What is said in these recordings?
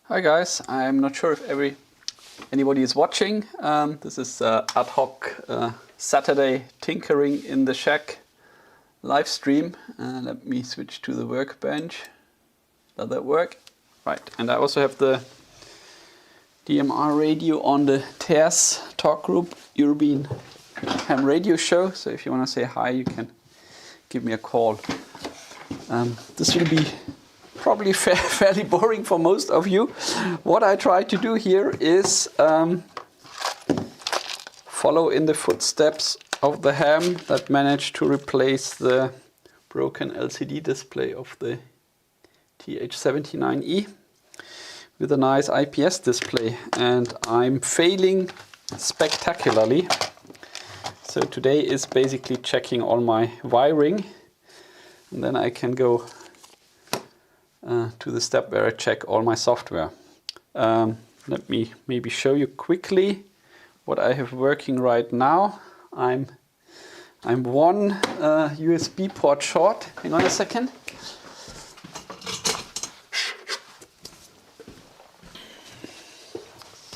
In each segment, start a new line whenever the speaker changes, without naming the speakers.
Hi guys, I'm not sure if anybody is watching. This is Ad-hoc Saturday Tinkering in the Shack live stream. Let me switch to the workbench. Does that work? Right, and I also have the HamRadio on the TS talk group, European HamRadio show. So if you want to say hi, you can give me a call. This will be probably fairly boring for most of you. What I try to do here is follow in the footsteps of the Ham that managed to replace the broken LCD display of the TH79-E with a nice IPS display, and I'm failing spectacularly. So today is basically checking all my wiring, and then I can go to the step where I check all my software. Let me maybe show you quickly what I have working right now. I'm one USB port short. Hang on a second.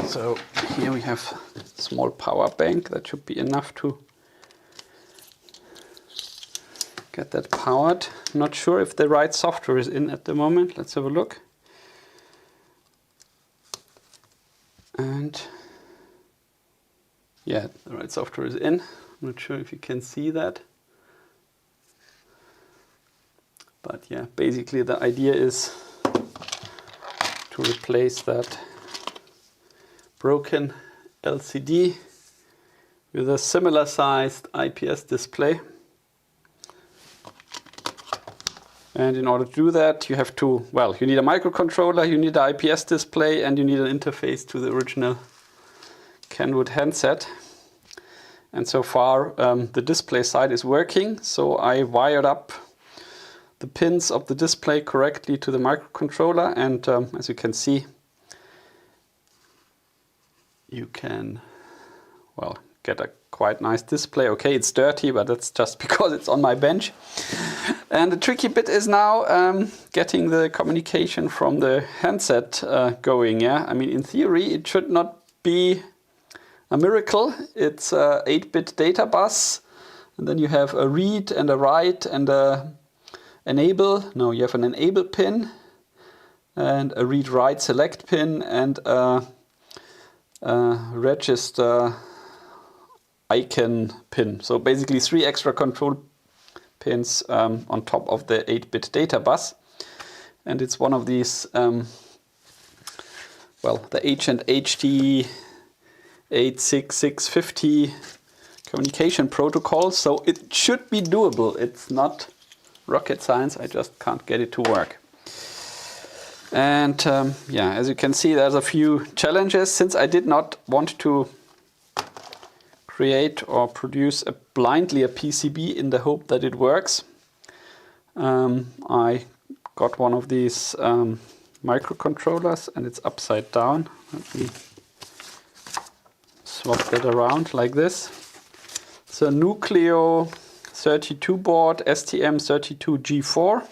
So here we have a small power bank that should be enough to get that powered. Not sure if the right software is in at the moment. Let's have a look. And yeah, the right software is in. I'm not sure if you can see that. But yeah, basically the idea is to replace that broken LCD with a similar sized IPS display. And in order to do that, you have to, well, you need a microcontroller, you need an IPS display, and you need an interface to the original Kenwood handset. And so far, the display side is working. So I wired up the pins of the display correctly to the microcontroller. And as you can see, you can, well, get a quite nice display. Okay, it's dirty, but that's just because it's on my bench. And the tricky bit is now getting the communication from the handset going. Yeah, I mean, in theory, it should not be a miracle. It's a 8-bit data bus, and then you have a read and a write and a enable. No, you have an enable pin and a read-write select pin and a register icon pin. So basically 3 extra control pins on top of the 8-bit data bus. And it's one of these well, the HT 86650 communication protocol, so it should be doable. It's not rocket science, I just can't get it to work. And yeah, as you can see, there's a few challenges. Since I did not want to create or produce blindly a PCB in the hope that it works, I got one of these microcontrollers, and it's upside down. Let me swap that around like this. It's a Nucleo 32 board STM32G4,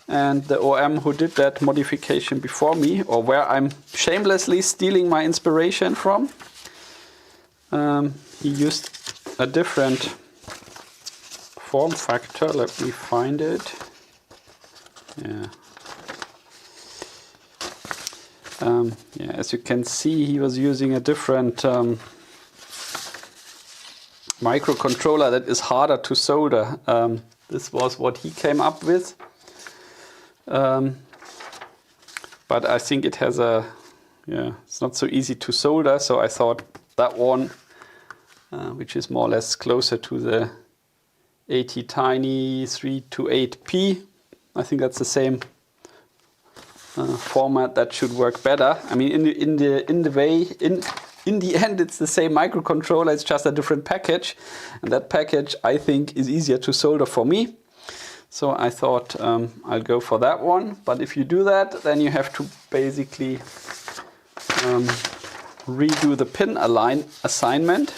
and the OM who did that modification before me, or where I'm shamelessly stealing my inspiration from, he used a different form factor. Let me find it. Yeah. Yeah, as you can see, he was using a different microcontroller that is harder to solder. This was what he came up with. But I think it has a, yeah, it's not so easy to solder, so I thought that one, which is more or less closer to the AT-tiny328P, I think that's the same format, that should work better. I mean, in the end, it's the same microcontroller. It's just a different package, and that package I think is easier to solder for me. So I thought I'll go for that one. But if you do that, then you have to basically redo the pin assignment,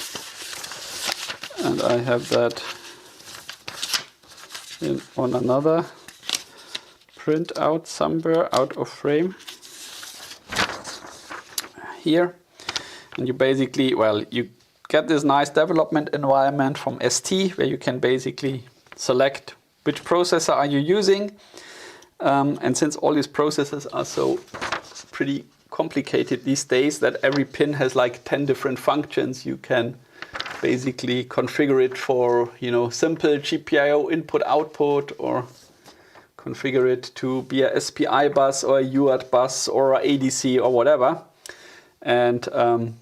and I have that on another printout somewhere out of frame here. And you basically, well, you get this nice development environment from ST where you can basically select which processor are you using. And since all these processors are so pretty complicated these days that every pin has like 10 different functions, you can basically configure it for, you know, simple GPIO input output, or configure it to be a SPI bus or a UART bus or a ADC or whatever. And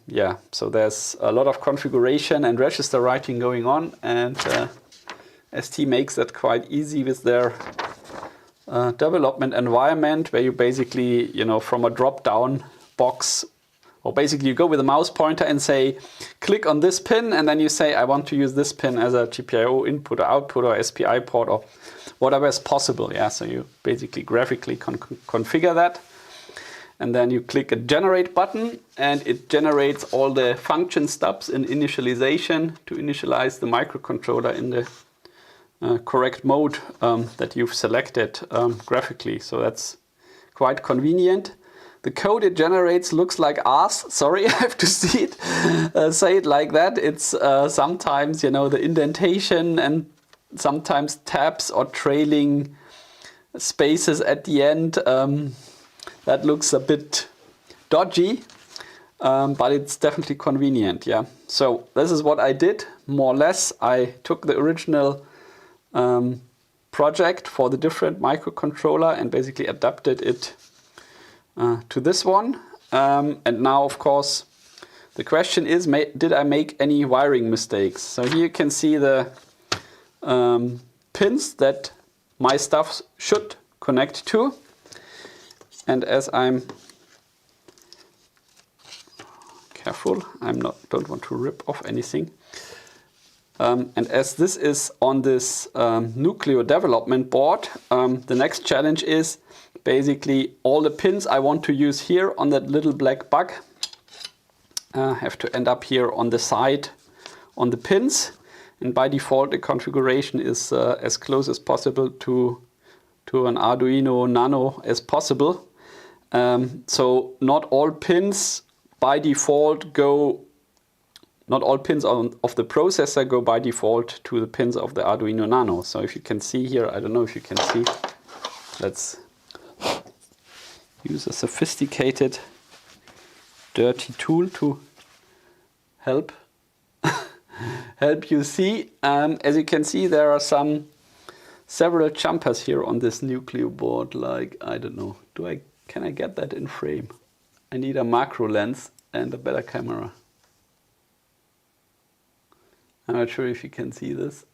yeah, so there's a lot of configuration and register writing going on, and ST makes that quite easy with their development environment, where you basically, you know, from a drop-down box, or basically you go with a mouse pointer and say, click on this pin, and then you say, I want to use this pin as a GPIO input or output or SPI port or whatever is possible. Yeah, so you basically graphically configure that. And then you click a generate button, and it generates all the function stubs in initialization to initialize the microcontroller in the correct mode that you've selected graphically. So that's quite convenient. The code it generates looks like ass. Sorry, I have to say it like that. It's sometimes, you know, the indentation and sometimes tabs or trailing spaces at the end. That looks a bit dodgy, but it's definitely convenient. Yeah. So this is what I did, more or less. I took the original project for the different microcontroller and basically adapted it to this one. And now, of course, the question is, did I make any wiring mistakes? So here you can see the pins that my stuff should connect to. And as I'm careful, don't want to rip off anything. And as this is on this Nucleo development board, the next challenge is basically all the pins I want to use here on that little black bug have to end up here on the side on the pins. And by default, the configuration is as close as possible to an Arduino Nano as possible. So not all pins by default not all pins of the processor go by default to the pins of the Arduino Nano. So if you can see here, I don't know if you can see, let's use a sophisticated dirty tool to help you see. As you can see, there are several jumpers here on this Nucleo board. Like, I don't know, can I get that in frame? I need a macro lens and a better camera. I'm not sure if you can see this.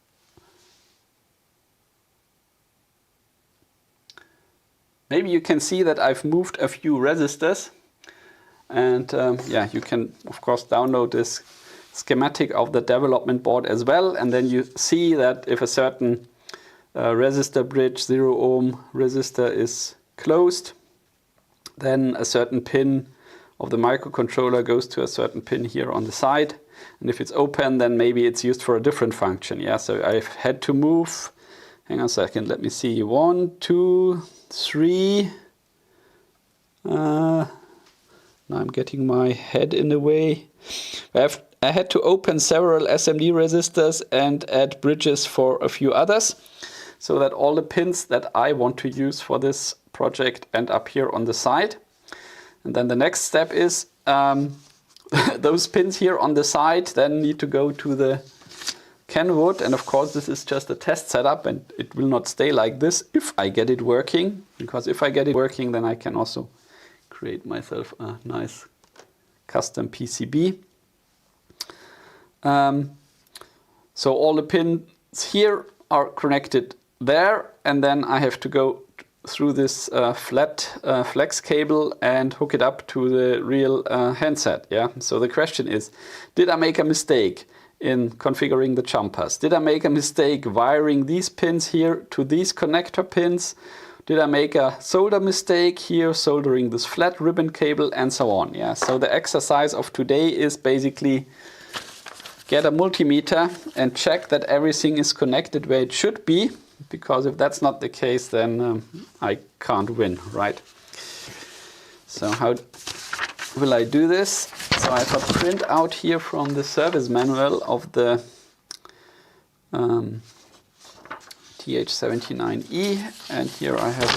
Maybe you can see that I've moved a few resistors. And yeah, you can of course download this schematic of the development board as well. And then you see that if a certain resistor bridge, 0 ohm resistor is closed, then a certain pin of the microcontroller goes to a certain pin here on the side. And if it's open, then maybe it's used for a different function. Yeah, so I've had to move, hang on a second, let me see, 1, 2, 3. Now I'm getting my head in the way. I had to open several SMD resistors and add bridges for a few others, so that all the pins that I want to use for this project end up here on the side. And then the next step is those pins here on the side then need to go to the Kenwood. And of course this is just a test setup and it will not stay like this if I get it working. Because if I get it working, then I can also create myself a nice custom PCB. So all the pins here are connected there, and then I have to go through this flat flex cable and hook it up to the real handset. Yeah. So the question is, did I make a mistake in configuring the jumpers? Did I make a mistake wiring these pins here to these connector pins? Did I make a solder mistake here, soldering this flat ribbon cable, and so on? Yeah. So the exercise of today is basically get a multimeter and check that everything is connected where it should be, because if that's not the case, then I can't win, right? So how will I do this? So I have a print out here from the service manual of the TH79-E, and here I have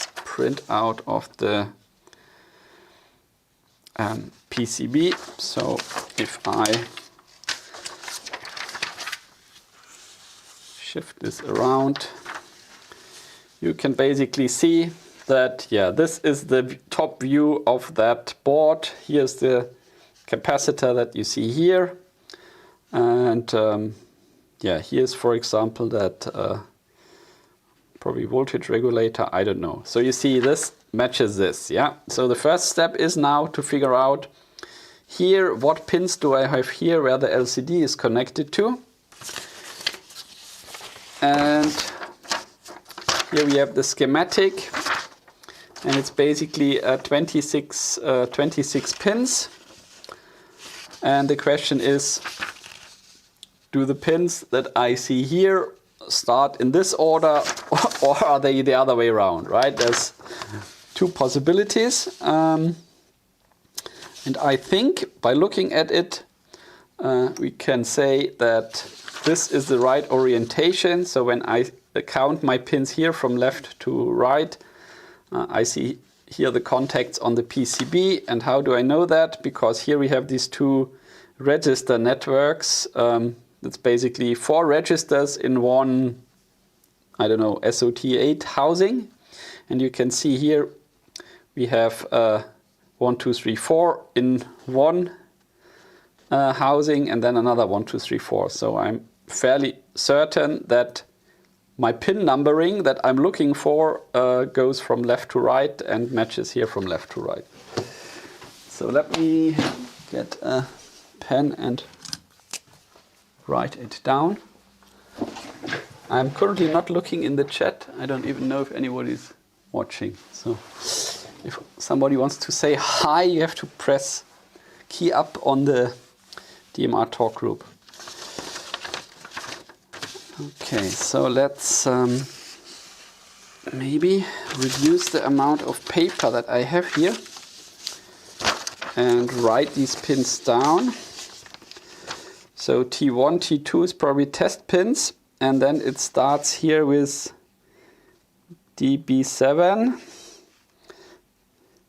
a print out of the PCB. So if I shift this around, you can basically see that, yeah, this is the top view of that board. Here's the capacitor that you see here, and yeah, here's for example that probably voltage regulator, I don't know. So you see this matches this. Yeah, so the first step is now to figure out here what pins do I have here where the LCD is connected to. And here we have the schematic, and it's basically 26 pins. And the question is, do the pins that I see here start in this order, or are they the other way around, right? There's two possibilities. And I think by looking at it, we can say that this is the right orientation. So when I count my pins here from left to right, I see here the contacts on the PCB. And how do I know that? Because here we have these two register networks. That's basically 4 registers in one, I don't know, SOT8 housing. And you can see here we have 1, 2, 3, 4 in one housing, and then another 1, 2, 3, 4. So I'm fairly certain that my pin numbering that I'm looking for goes from left to right and matches here from left to right. So let me get a pen and write it down. I'm currently not looking in the chat. I don't even know if anybody's watching. So if somebody wants to say hi, you have to press key up on the DMR talk group. Okay, so let's maybe reduce the amount of paper that I have here and write these pins down. So T1, T2 is probably test pins, and then it starts here with DB7,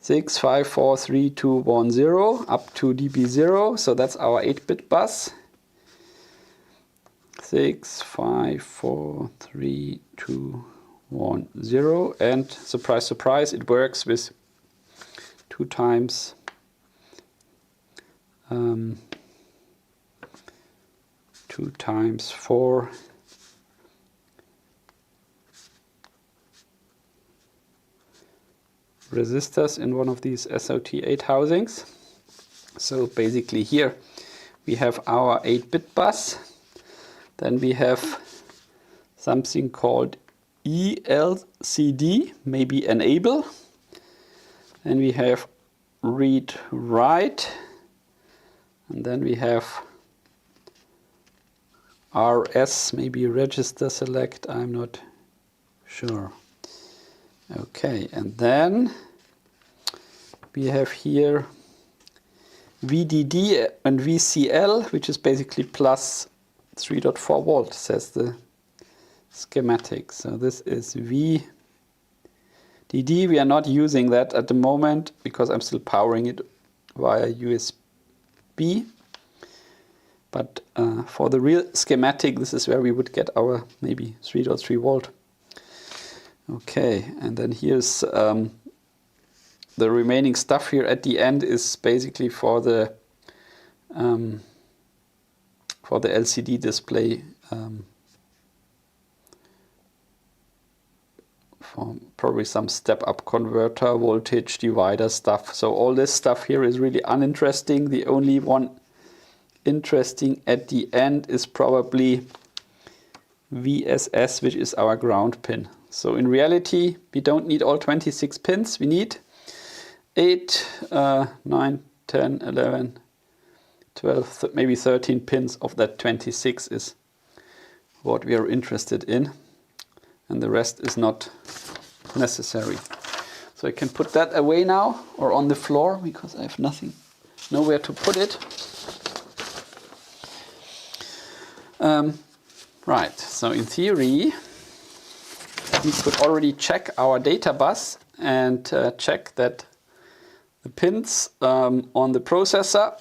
6, 5, 4, 3, 2, 1, 0, up to DB0, so that's our 8-bit bus. 6, 5, 4, 3, 2, 1, 0, and surprise, surprise, it works with 2 times 2 times 4 resistors in one of these SOT8 housings. So basically here we have our 8-bit bus, then we have something called ELCD, maybe enable, and we have read write, and then we have RS, maybe register select, I'm not sure. Okay, and then we have here VDD and VCL, which is basically plus 3.4 volt, says the schematic. So this is VDD. We are not using that at the moment because I'm still powering it via USB. But for the real schematic, this is where we would get our maybe 3.3 volt. Okay, and then here's the remaining stuff here at the end is basically for the LCD display, for probably some step-up converter, voltage divider stuff. So all this stuff here is really uninteresting. The only one interesting at the end is probably VSS, which is our ground pin. So in reality, we don't need all 26 pins. We need 8, 9, 10, 11, 12, maybe 13 pins of that 26 is what we are interested in. And the rest is not necessary. So I can put that away now or on the floor because I have nowhere to put it. Right, so in theory, we could already check our data bus and check that the pins on the processor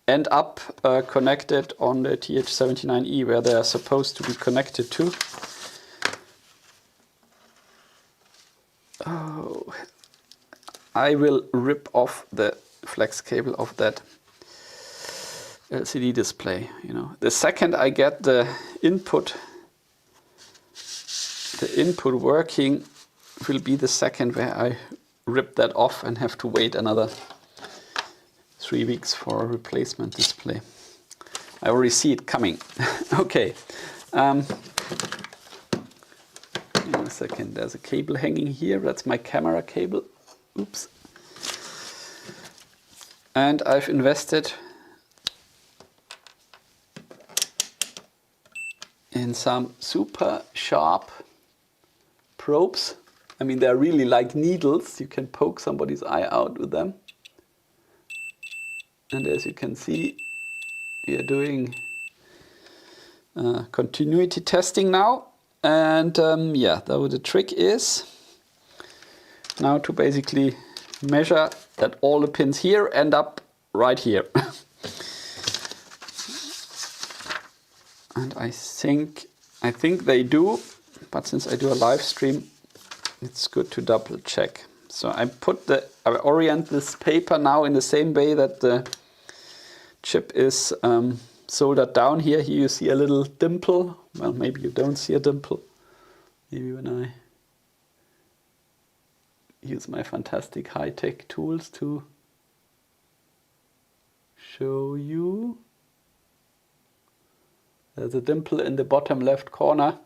end up connected on the TH79E where they are supposed to be connected to. Oh, I will rip off the flex cable of that LCD display. You know, the second I get the input working will be the second where I rip that off and have to wait another 3 weeks for a replacement display. I already see it coming. Okay. Hang on a second. There's a cable hanging here. That's my camera cable. Oops. And I've invested in some super sharp probes. I mean, they're really like needles. You can poke somebody's eye out with them. And as you can see, we are doing continuity testing now. And yeah, though the trick is now to basically measure that all the pins here end up right here. And I think they do, but since I do a live stream, it's good to double check. So I orient this paper now in the same way that the chip is soldered down here. Here you see a little dimple. Well, maybe you don't see a dimple. Maybe when I use my fantastic high-tech tools to show you. There's a dimple in the bottom left corner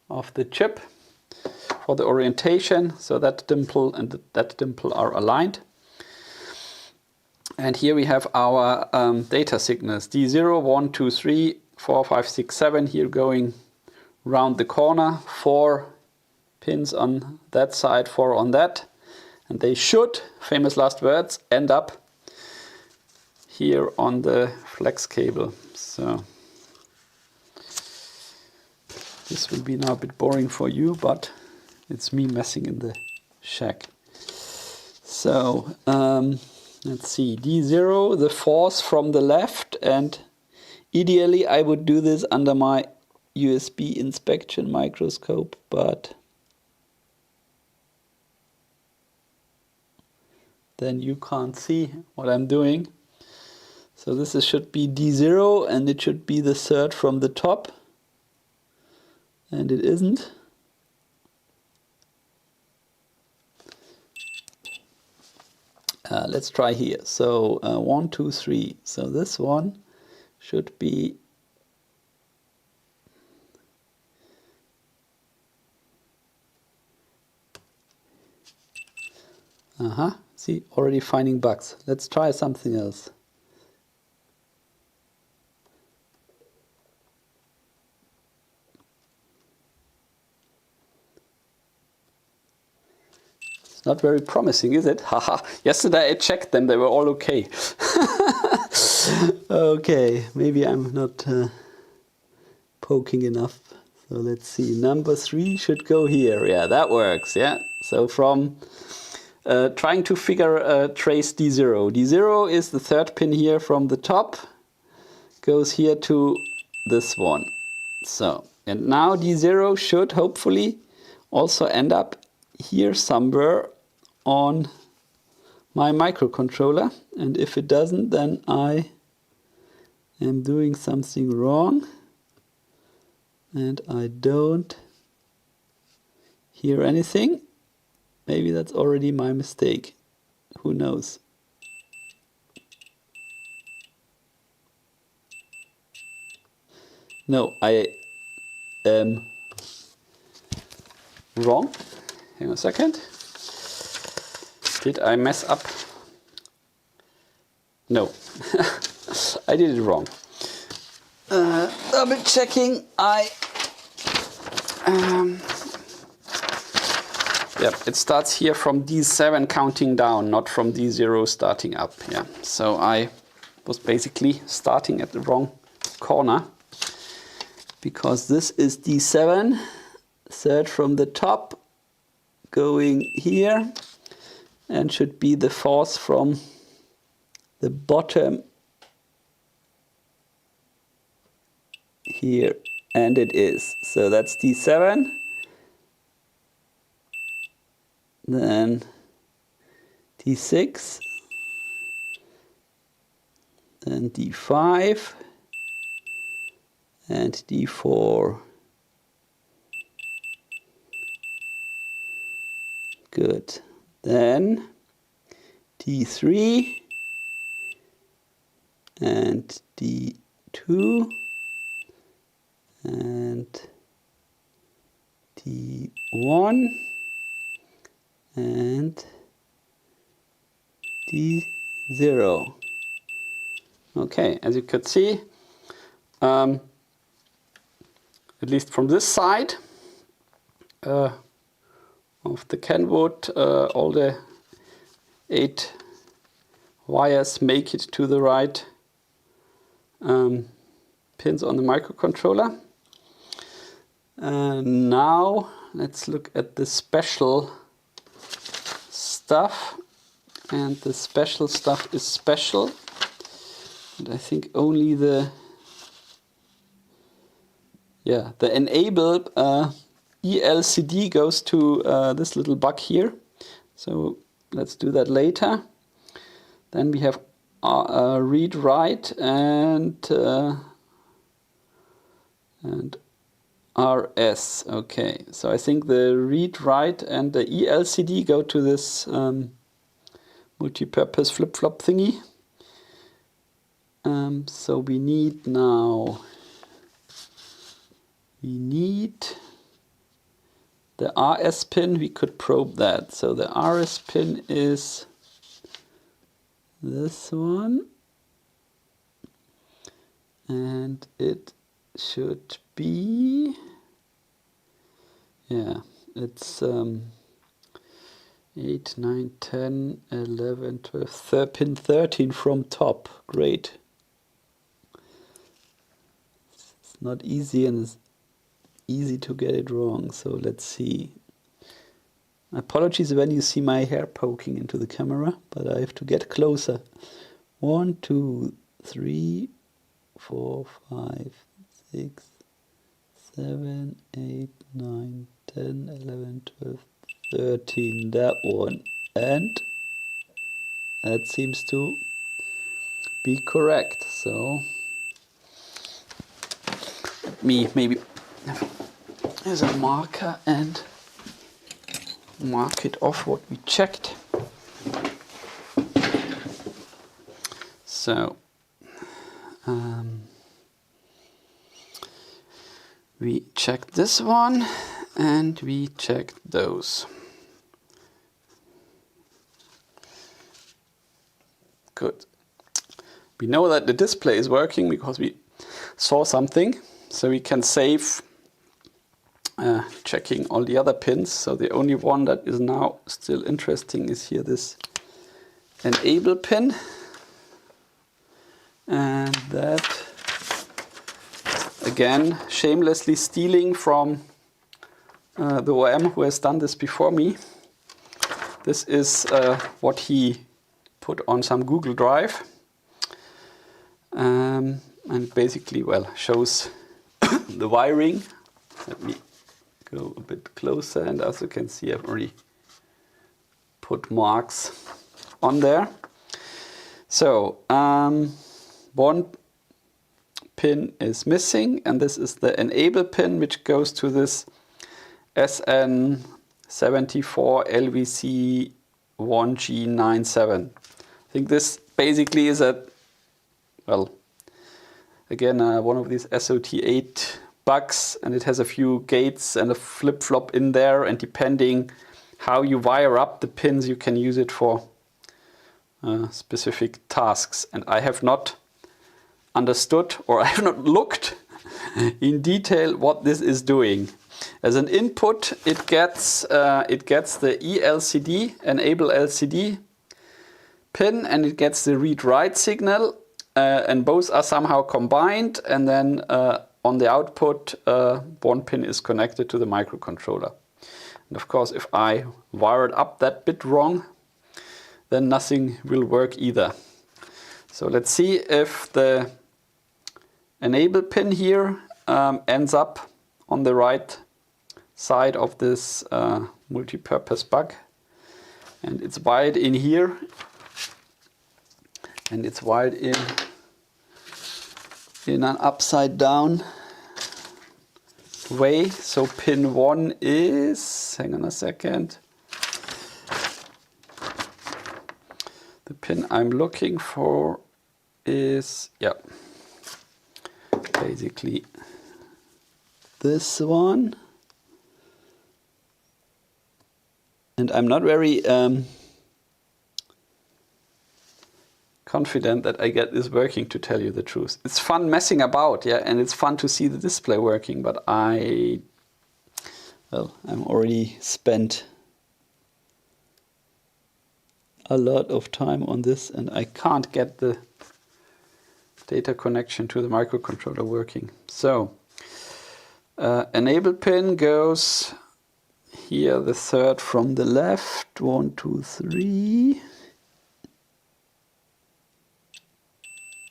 of the chip for the orientation. So that dimple and that dimple are aligned. And here we have our data signals. D0, 1, 2, 3, 4, 5, 6, 7 here going round the corner. 4 pins on that side, 4 on that. And they should, famous last words, end up here on the flex cable. So this will be now a bit boring for you, but it's me messing in the shack. So let's see, D0, the force from the left, and ideally I would do this under my USB inspection microscope, but then you can't see what I'm doing. So this should be D0 and it should be the third from the top. And it isn't. Let's try here. So 1, 2, 3. So this one should be see, already finding bugs. Let's try something else. It's not very promising, is it? Haha. Yesterday I checked them, they were all okay. Okay, maybe I'm not poking enough. So let's see, number 3 should go here. Yeah, that works, yeah. So from trying to figure trace D0. D0 is the third pin here from the top, goes here to this one. So, and now D0 should hopefully also end up here somewhere on my microcontroller. And if it doesn't, then I am doing something wrong. And I don't hear anything. Maybe that's already my mistake. Who knows? No, I am wrong. Hang on a second. Did I mess up? No, I did it wrong. Double checking. Yep, it starts here from D7 counting down, not from D0 starting up. Yeah, so I was basically starting at the wrong corner because this is D7, third from the top, going here, and should be the fourth from the bottom here, and it is. So that's D7. Then D6, then D5, and D4. Good. Then D3 and D2 and D1 and D0. Okay, as you could see, at least from this side of the Kenwood, all the 8 wires make it to the right pins on the microcontroller. Now let's look at the special stuff, and the special stuff is special, and I think only the enable ELCD goes to this little bug here, so let's do that later. Then we have read write and RS. Okay, so I think the read write and the ELCD go to this multi-purpose flip-flop thingy. So we need now, the RS pin. We could probe that. So the RS pin is this one, and it should be, yeah, it's 8, 9, 10, 11, 12, pin 13 from top. Great. It's not easy, and it's easy to get it wrong. So let's see. Apologies when you see my hair poking into the camera, but I have to get closer. 1, 2, 3, 4, 5, 6, 7, 8, 9, 10, 11, 12, 13. That one. And that seems to be correct. So let me maybe use a marker and mark it off what we checked. So we checked this one and we checked those. Good. We know that the display is working because we saw something, so we can save checking all the other pins. So the only one that is now still interesting is here, this enable pin, and that again shamelessly stealing from the OM who has done this before me. This is what he put on some Google Drive, and basically, well, shows the wiring. Let me go a bit closer, and as you can see, I've already put marks on there. So one pin is missing, and this is the enable pin, which goes to this SN74LVC1G97. I think this basically is a, well, again, one of these SOT8 bugs, and it has a few gates and a flip-flop in there, and depending how you wire up the pins, you can use it for specific tasks. And I have not understood, or I have not looked in detail what this is doing. As an input, it gets the ELCD, enable LCD pin, and it gets the read-write signal, and both are somehow combined, and then on the output, one pin is connected to the microcontroller. And of course, if I wired up that bit wrong, then nothing will work either. So let's see if the enable pin here ends up on the right side of this multi-purpose bug. And it's wired in here, and it's wired in an upside down way. So pin 1 is, hang on a second, the pin I'm looking for is, yeah, basically this one. And I'm not very confident that I get this working, to tell you the truth. It's fun messing about, yeah, and it's fun to see the display working, but I'm already spent a lot of time on this, and I can't get the data connection to the microcontroller working. So enable pin goes here, the third from the left, 1, 2, 3.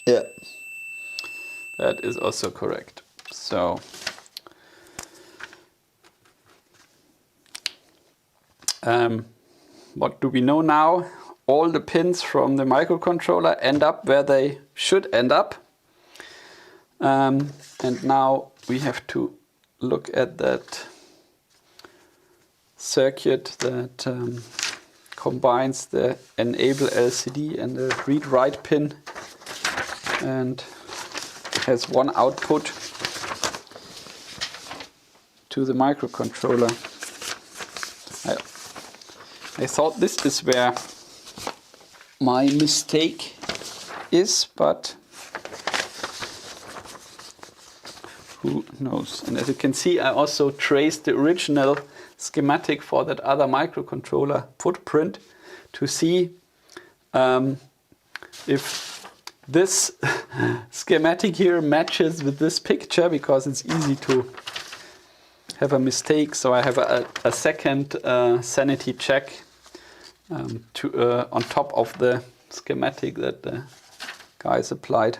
Yeah, that is also correct. So what do we know now? All the pins from the microcontroller end up where they should end up. And now we have to look at that circuit that combines the enable LCD and the read-write pin, and has one output to the microcontroller. I thought this is where my mistake is, but who knows. And as you can see, I also traced the original schematic for that other microcontroller footprint to see if this schematic here matches with this picture, because it's easy to have a mistake. So I have a second sanity check on top of the schematic that the guys applied.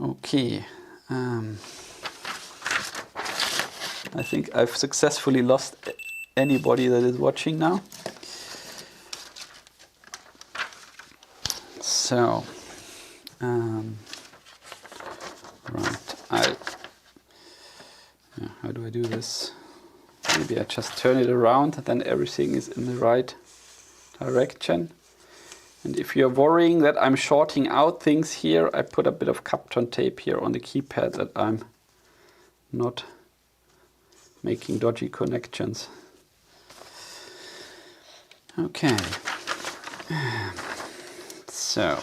Okay, I think I've successfully lost anybody that is watching now. So, right, how do I do this? Maybe I just turn it around, then everything is in the right direction. And if you're worrying that I'm shorting out things here, I put a bit of Kapton tape here on the keypad that I'm not making dodgy connections. Okay, so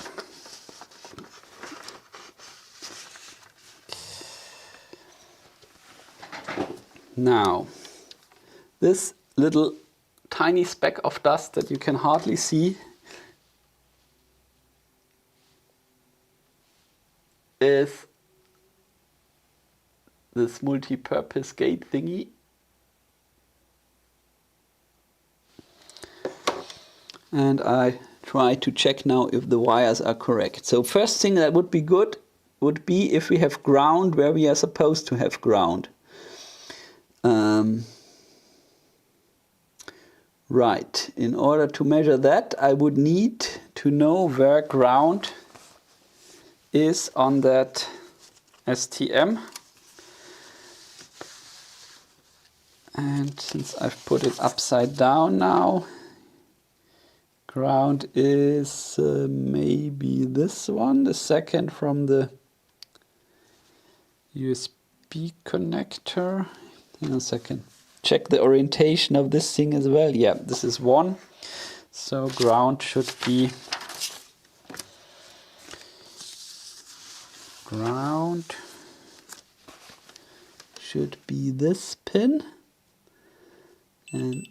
now this little tiny speck of dust that you can hardly see is this multi-purpose gate thingy. And I try to check now if the wires are correct. So first thing that would be good would be if we have ground where we are supposed to have ground. Right, in order to measure that, I would need to know where ground is on that STM. And since I've put it upside down now, ground is maybe this one, the second from the USB connector. Hang on a second. Check the orientation of this thing as well. Yeah, this is one. So ground should be this pin. And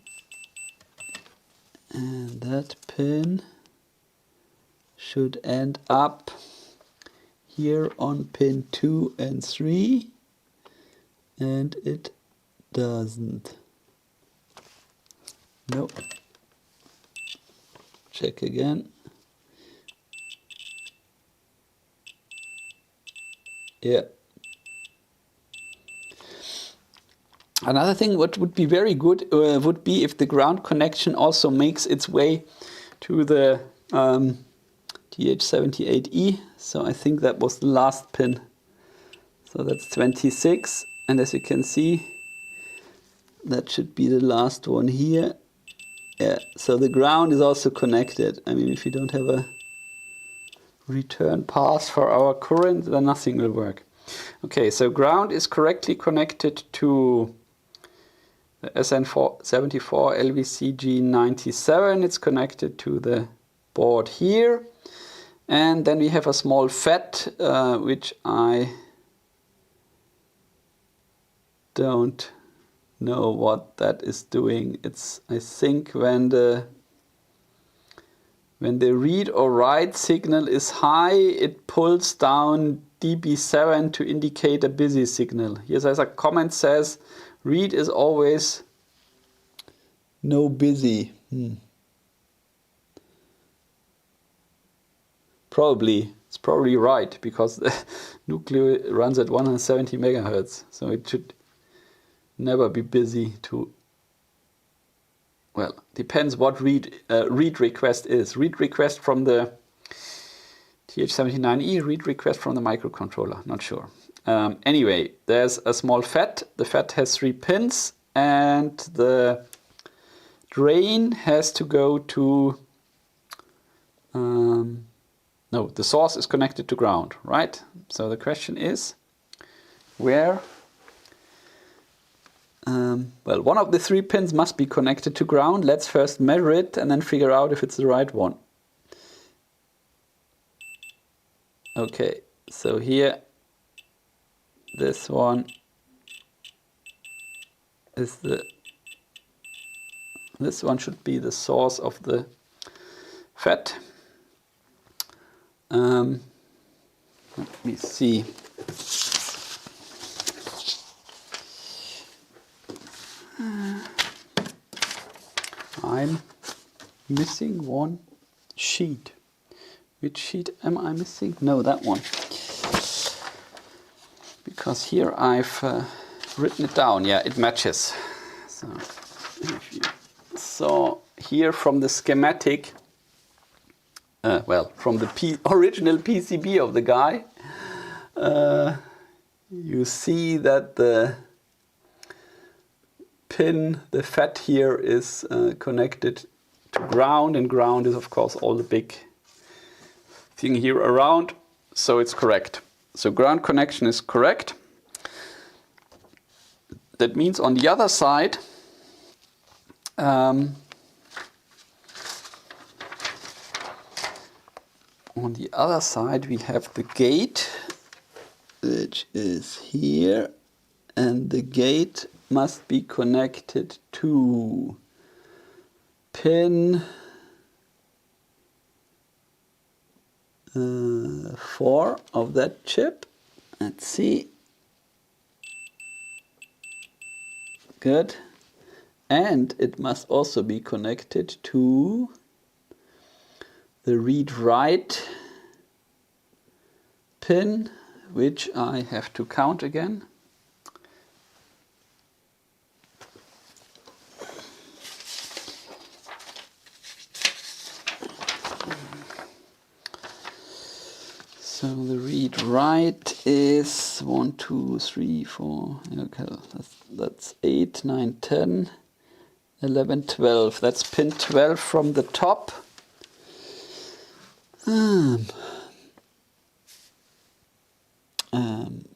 that pin should end up here on pin 2 and 3, and it doesn't. Nope. Check again. Yeah. Another thing what would be very good would be if the ground connection also makes its way to the TH78-E. So I think that was the last pin. So that's 26, and as you can see, that should be the last one here. Yeah, so the ground is also connected. I mean, if you don't have a return path for our current, then nothing will work. Okay, so ground is correctly connected to the SN74 LVCG97. It's connected to the board here. And then we have a small FET, which I don't know what that is doing. It's, I think, when the read or write signal is high, it pulls down dB7 to indicate a busy signal. Here there's a comment says, read is always no busy. It's probably right, because the nucleo runs at 170 megahertz, so it should never be busy to, well, depends what read request is. Read request from the TH79-E, read request from the microcontroller, not sure. Anyway, there's a small FET. The FET has 3 pins, and the drain has to go to, no, the source is connected to ground, right? So the question is, where? Well, one of the 3 pins must be connected to ground. Let's first measure it and then figure out if it's the right one. Okay, so here, this one is this one should be the source of the FET. Let me see. I'm missing one sheet. Which sheet am I missing? No, that one. Because here I've written it down. Yeah, it matches. So if you saw here from the schematic, well, from the original PCB of the guy, you see that the pin, the FET here is connected to ground, and ground is of course all the big thing here around, so it's correct. So ground connection is correct. That means on the other side, on the other side we have the gate, which is here, and the gate must be connected to pin 4 of that chip. Let's see. Good. And it must also be connected to the read-write pin, which I have to count again. So the read-write is 1, 2, 3, 4, okay, that's 8, 9, 10, 11, 12. That's pin 12 from the top.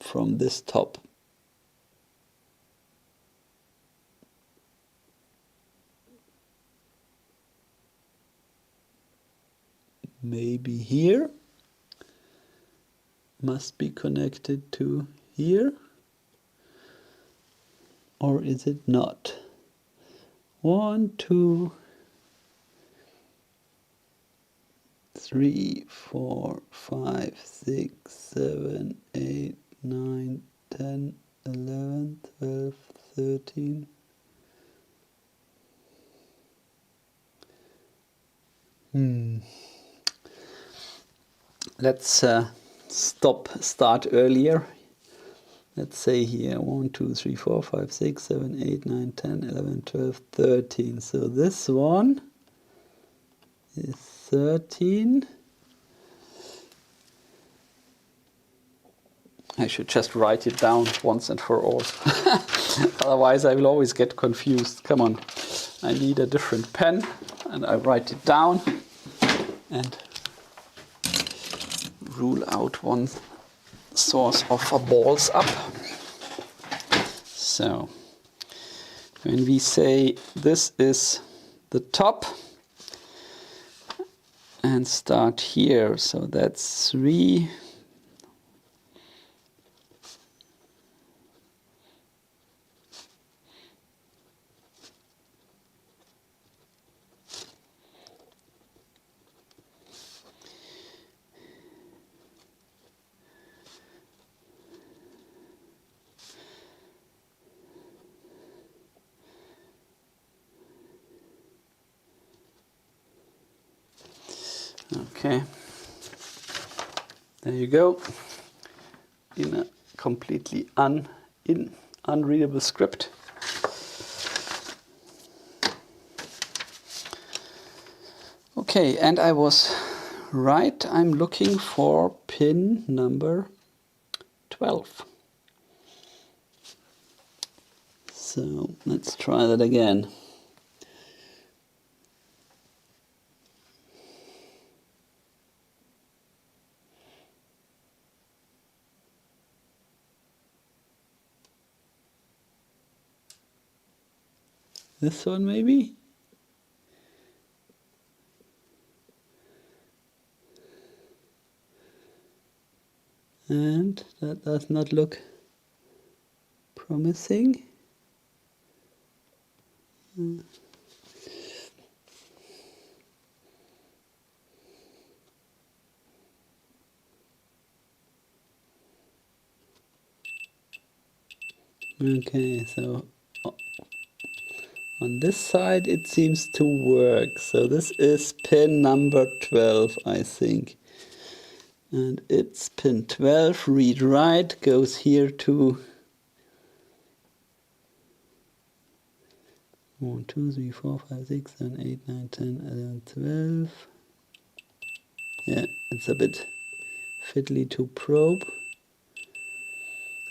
From this top. Maybe here. Must be connected to here. Or is it not? 1, 2, 3, 4, 5, 6, 7, 8, 9, 10, 11, 12, 13. Let's start earlier. Let's say here 1, 2, 3, 4, 5, 6, 7, 8, 9, 10, 11, 12, 13. So this one is 13. I should just write it down once and for all. Otherwise I will always get confused. Come on, I need a different pen, and I write it down and rule out one source of balls up. So when we say this is the top and start here, so that's 3. Okay, there you go, in a completely unreadable script. Okay, and I was right, I'm looking for pin number 12. So let's try that again. This one maybe? And that does not look promising. Okay, so on this side it seems to work. So this is pin number 12, I think. And it's pin 12, read write, goes here to 1, 2, 3, 4, 5, 6, 7, 8, 9, 10, 11, 12. Yeah, it's a bit fiddly to probe.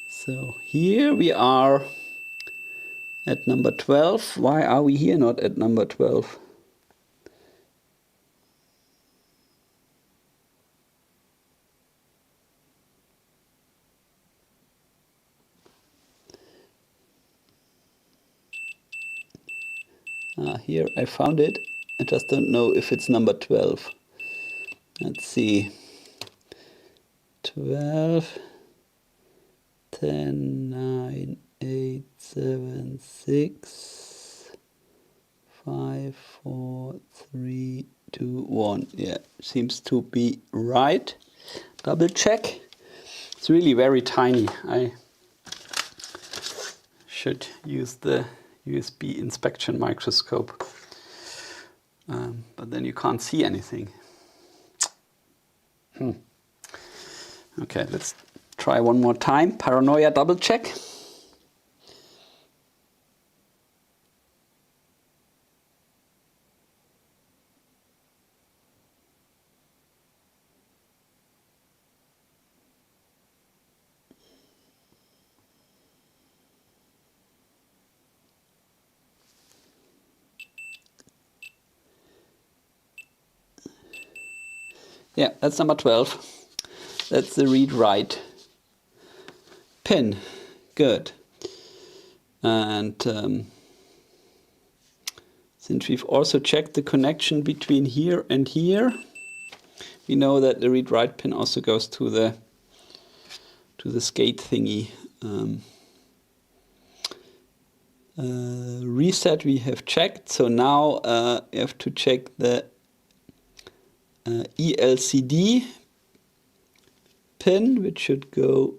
So here we are at number 12. Why are we here not at number 12? Here I found it. I just don't know if it's number 12. Let's see. 12, 10, 9, 8, 7, 6, 5, 4, 3, 2, 1. Yeah, seems to be right. Double check. It's really very tiny. I should use the USB inspection microscope. But then you can't see anything. Okay, let's try one more time. Paranoia double check. Yeah, that's number 12. That's the read-write pin. Good. And since we've also checked the connection between here and here, we know that the read-write pin also goes to the skate thingy. Reset we have checked, so now you have to check the ELCD pin, which should go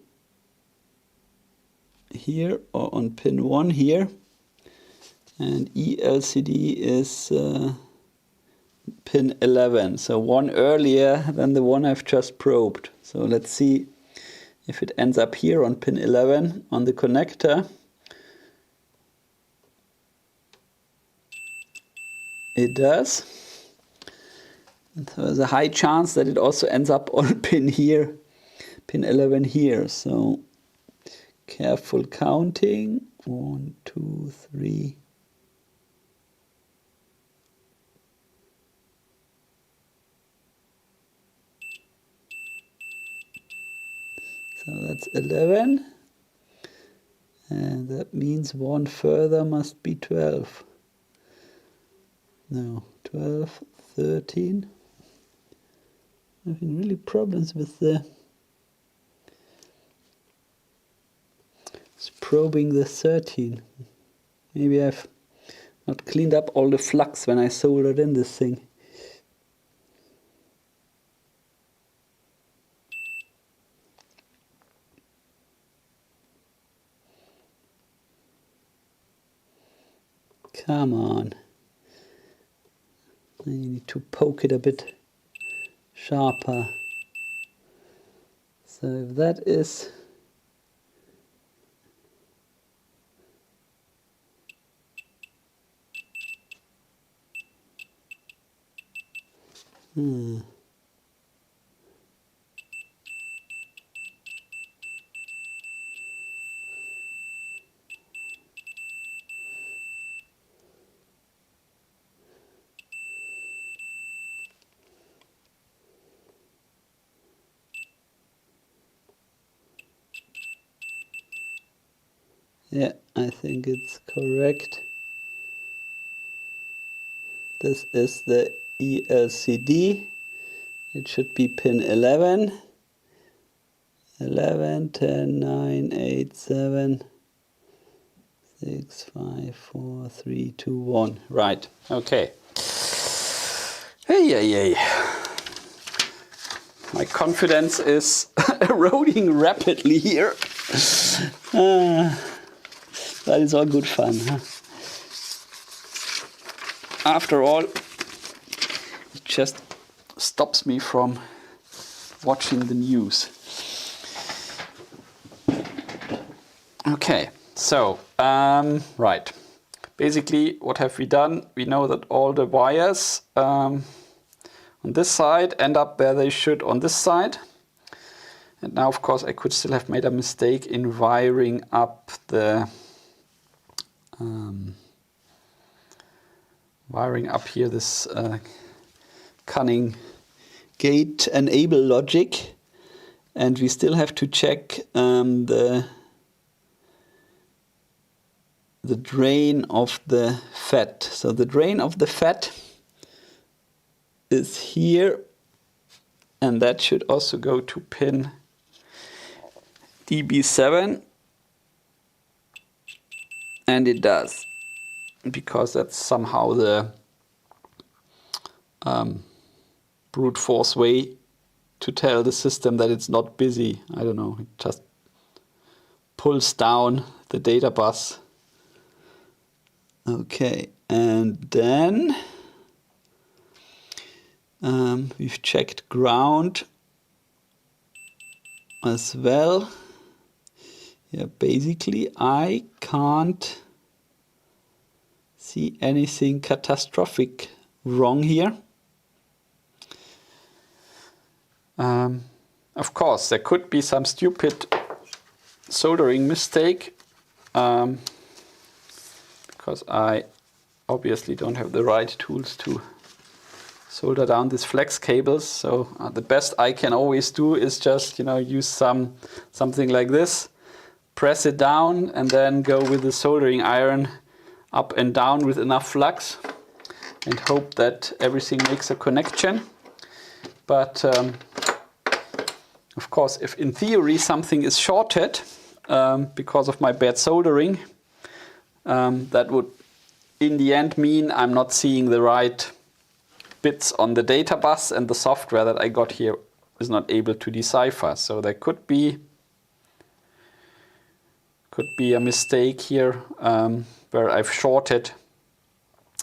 here or on pin 1 here, and ELCD is pin 11, so one earlier than the one I've just probed. So let's see if it ends up here on pin 11 on the connector. It does. And so there's a high chance that it also ends up on pin here, pin 11 here. So careful counting. 1, 2, 3. So that's 11. And that means one further must be 12. No, 12, 13. I'm having really problems with the probing the 13. Maybe I've not cleaned up all the flux when I soldered in this thing. Come on. I need to poke it a bit sharper. So if that is yeah, I think it's correct. This is the ELCD. It should be pin 11. 11, 10, 9, 8, 7, 6, 5, 4, 3, 2, 1. Right, okay. Hey. My confidence is eroding rapidly here. That is all good fun, huh? After all, it just stops me from watching the news. Okay, so, right. Basically, what have we done? We know that all the wires on this side end up where they should on this side. And now, of course, I could still have made a mistake in wiring up the wiring up here this cunning gate enable logic, and we still have to check the drain of the FET. So the drain of the FET is here, and that should also go to pin DB7, and it does, because that's somehow the brute force way to tell the system that it's not busy. I don't know, it just pulls down the data bus. Okay, and then we've checked ground as well. Yeah, basically I can't see anything catastrophic wrong here. Of course, there could be some stupid soldering mistake, because I obviously don't have the right tools to solder down these flex cables. So the best I can always do is just, use something like this, press it down, and then go with the soldering iron up and down with enough flux, and hope that everything makes a connection. But of course, if in theory something is shorted because of my bad soldering, that would in the end mean I'm not seeing the right bits on the data bus, and the software that I got here is not able to decipher. So there could be a mistake here where I've shorted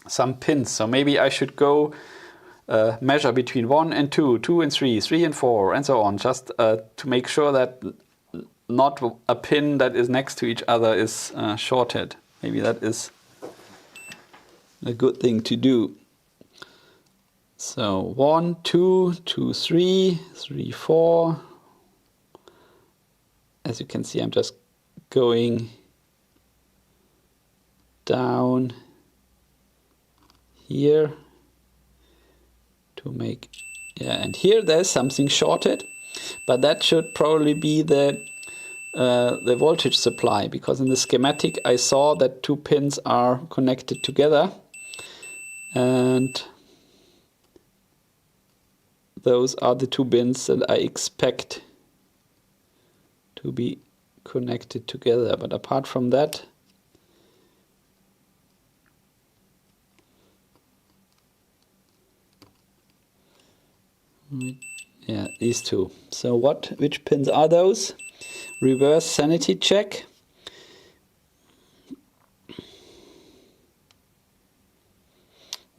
some pins. So maybe I should go measure between 1 and 2, 2 and 3, 3 and 4, and so on, just to make sure that not a pin that is next to each other is shorted. Maybe that is a good thing to do. So 1, 2, 2, 3, 3, 4. As you can see, I'm just going down here to make, and here there's something shorted, but that should probably be the voltage supply, because in the schematic I saw that 2 pins are connected together, and those are the 2 pins that I expect to be connected together. But apart from that, yeah, these 2. So which pins are those? Reverse sanity check.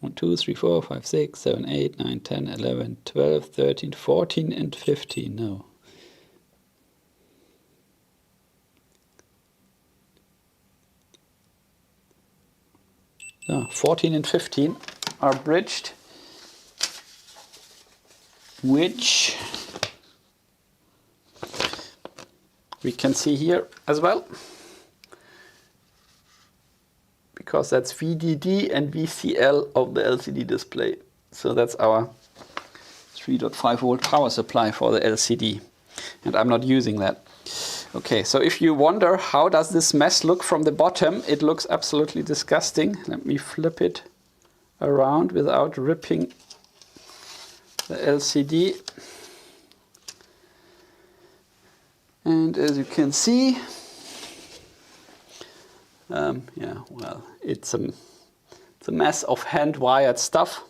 One, 2, 3, 4, 5, 6, 7, 8, 9, 10, 11, 12, 13, 14, and 15. No. No, 14 and 15 are bridged, which we can see here as well, because that's VDD and VCL of the LCD display. So that's our 3.5 volt power supply for the LCD, and I'm not using that. Okay, so if you wonder how does this mess look from the bottom, it looks absolutely disgusting. Let me flip it around without ripping the LCD. And as you can see, yeah, well, it's a mess of hand-wired stuff.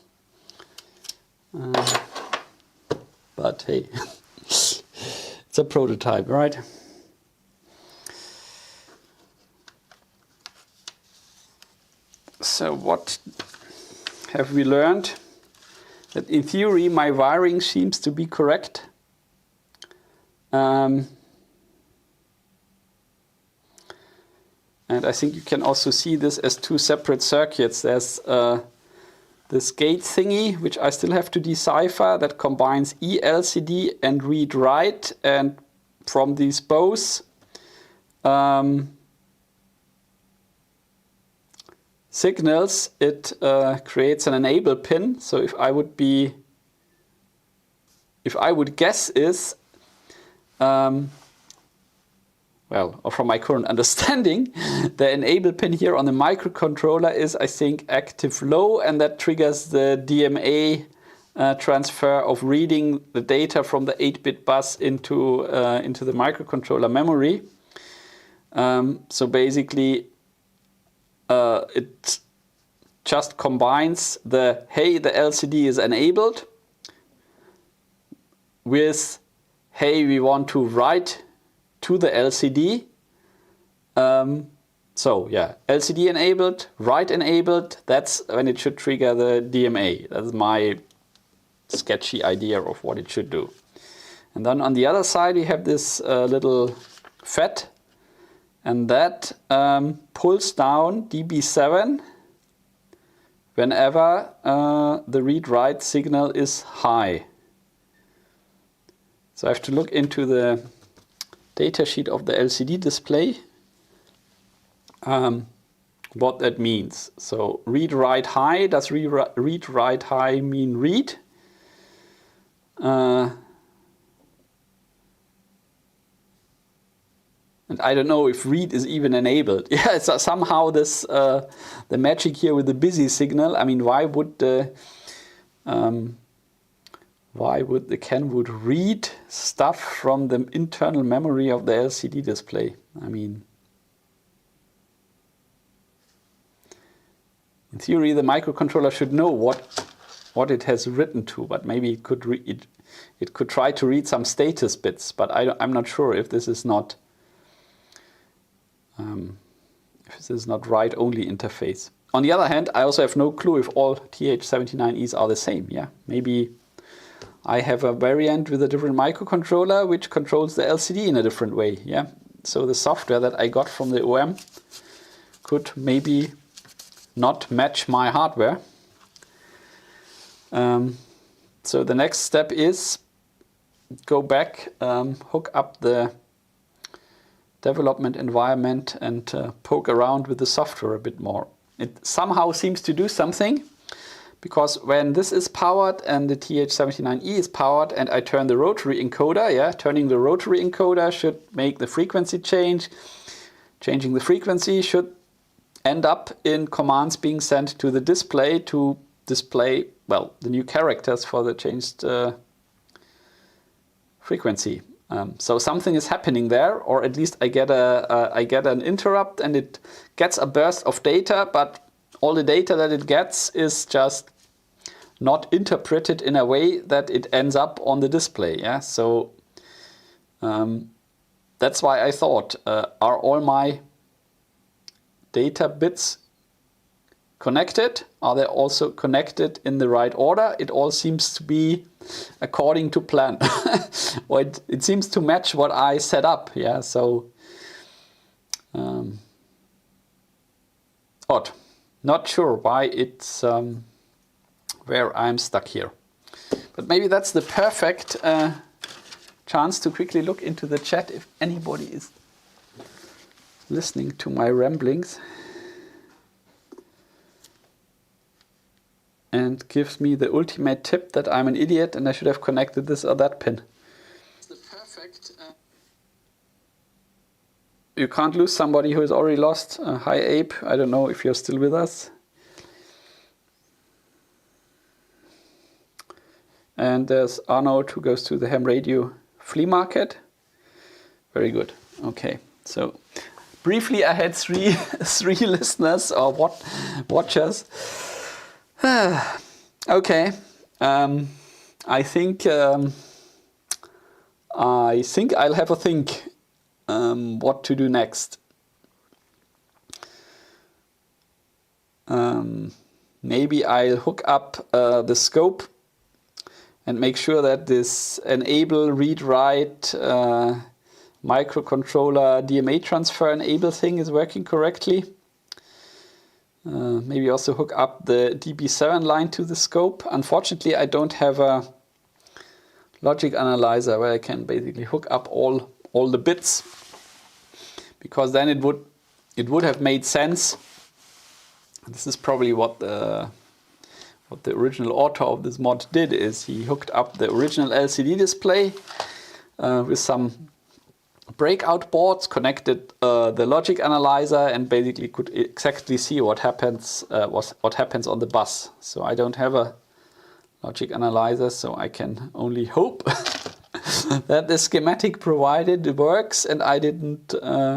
But hey, it's a prototype, right? So what have we learned? That in theory my wiring seems to be correct. And I think you can also see this as 2 separate circuits. There's this gate thingy, which I still have to decipher, that combines eLCD and read-write, and from these both signals, it creates an enable pin. So if I would guess is, well, or from my current understanding, the enable pin here on the microcontroller is, I think, active low, and that triggers the DMA transfer of reading the data from the 8-bit bus into the microcontroller memory. So basically, it just combines the, hey, the LCD is enabled, with, hey, we want to write to the LCD. So yeah, LCD enabled, write enabled, that's when it should trigger the DMA. That's my sketchy idea of what it should do. And then on the other side we have this little FET, and that pulls down DB7 whenever the read-write signal is high. So I have to look into the datasheet of the LCD display, what that means. So read-write high, does read-write high mean read? And I don't know if read is even enabled. Yeah, so somehow this the magic here with the busy signal. I mean, why would the Kenwood read stuff from the internal memory of the LCD display? I mean, in theory, the microcontroller should know what it has written to, but maybe it could it could try to read some status bits. But I'm not sure if this is not write-only interface. On the other hand, I also have no clue if all TH79Es are the same. Yeah, maybe I have a variant with a different microcontroller which controls the LCD in a different way. Yeah, so the software that I got from the OM could maybe not match my hardware. So the next step is go back, hook up the development environment, and poke around with the software a bit more. It somehow seems to do something, because when this is powered and the TH79E is powered and I turn the rotary encoder, yeah, turning the rotary encoder should make the frequency change. Changing the frequency should end up in commands being sent to the display to display, well, the new characters for the changed frequency. So something is happening there, or at least I get an interrupt and it gets a burst of data, but all the data that it gets is just not interpreted in a way that it ends up on the display. Yeah, so that's why I thought, are all my data bits connected? Are they also connected in the right order? It all seems to be according to plan. Or it seems to match what I set up. Yeah, so odd. Not sure why it's where I'm stuck here. But maybe that's the perfect chance to quickly look into the chat if anybody is listening to my ramblings and gives me the ultimate tip that I'm an idiot and I should have connected this or that pin. The perfect. You can't lose somebody who is already lost. Hi Abe, I don't know if you're still with us. And there's Arnold who goes to the HamRadio flea market. Very good. Okay, so briefly I had three listeners or watchers. Okay, I think I'll have a think what to do next. Maybe I'll hook up the scope and make sure that this enable read-write microcontroller DMA transfer enable thing is working correctly. Maybe also hook up the DB7 line to the scope. Unfortunately, I don't have a logic analyzer where I can basically hook up all the bits, because then it would have made sense. This is probably what the original author of this mod did, is he hooked up the original LCD display with some breakout boards, connected the logic analyzer, and basically could exactly see what happens on the bus. So I don't have a logic analyzer, so I can only hope that the schematic provided works and I didn't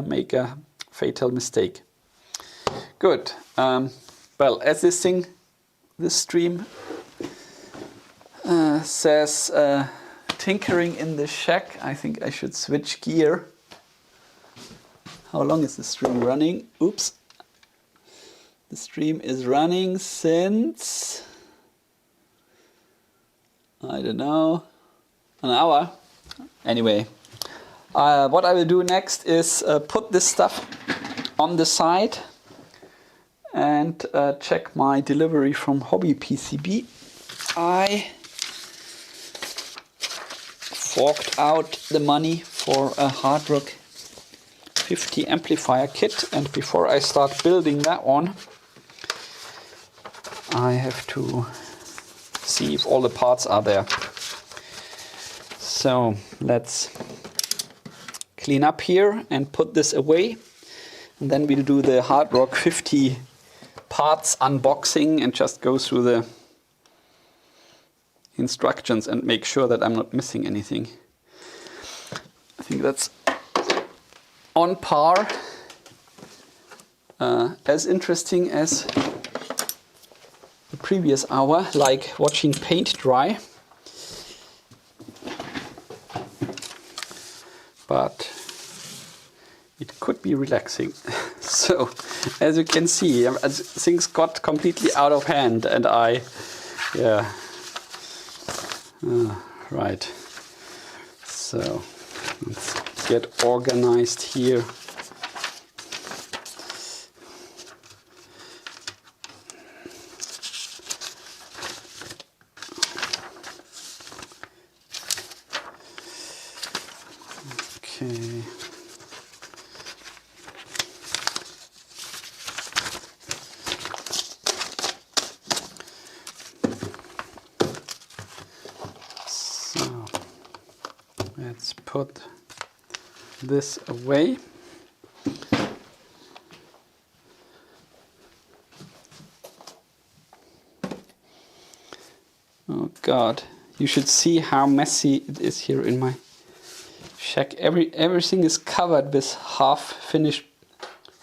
make a fatal mistake. Good. Well, as this stream says tinkering in the shack, I think I should switch gear. How long is the stream running? Oops. The stream is running since, I don't know, an hour. Anyway, what I will do next is put this stuff on the side and check my delivery from Hobby PCB. I forked out the money for a HamRadio 50 amplifier kit, and before I start building that one, I have to see if all the parts are there. So let's clean up here and put this away, and then we'll do the HamRadio 50 parts unboxing and just go through the instructions and make sure that I'm not missing anything. I think that's on par, as interesting as the previous hour, like watching paint dry. But it could be relaxing. So, as you can see, things got completely out of hand, and right. So, let's get organized here. Okay. So let's put this away. Oh God, you should see how messy it is here in my shack. Everything is covered with half-finished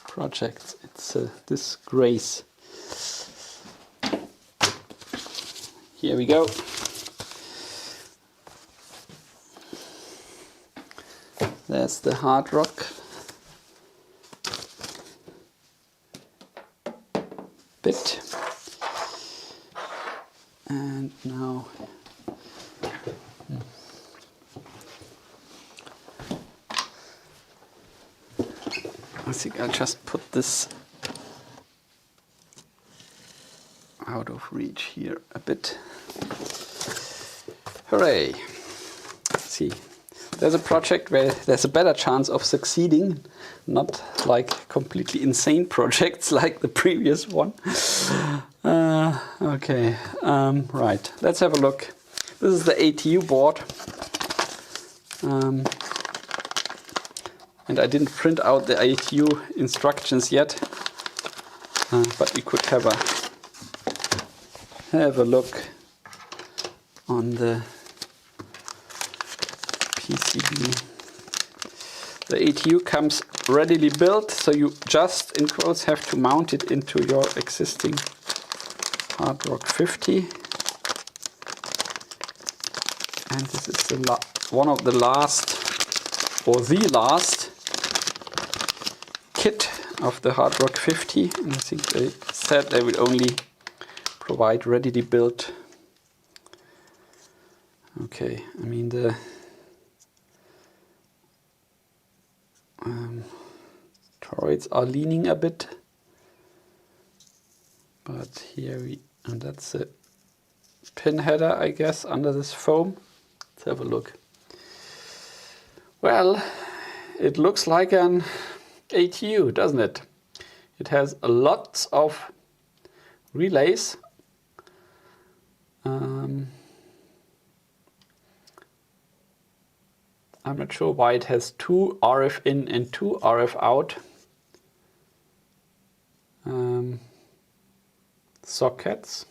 projects. It's a disgrace. Here we go. There's the HamRadio bit. And now I think I'll just put this out of reach here a bit. Hooray! See, there's a project where there's a better chance of succeeding, not like completely insane projects like the previous one. Okay, right, let's have a look. This is the ATU board. And I didn't print out the ATU instructions yet, but we could have a look on the PCB. The ATU comes readily built, so you just, in quotes, have to mount it into your existing HamRadio 50. And this is one of the last, or the last, kit of the HamRadio 50. And I think they said they would only provide readily built. Okay, I mean the toroids are leaning a bit. But here and that's a pin header, I guess, under this foam. Let's have a look. Well, it looks like an ATU, doesn't it? It has lots of relays. I'm not sure why it has 2 RF in and 2 RF out sockets.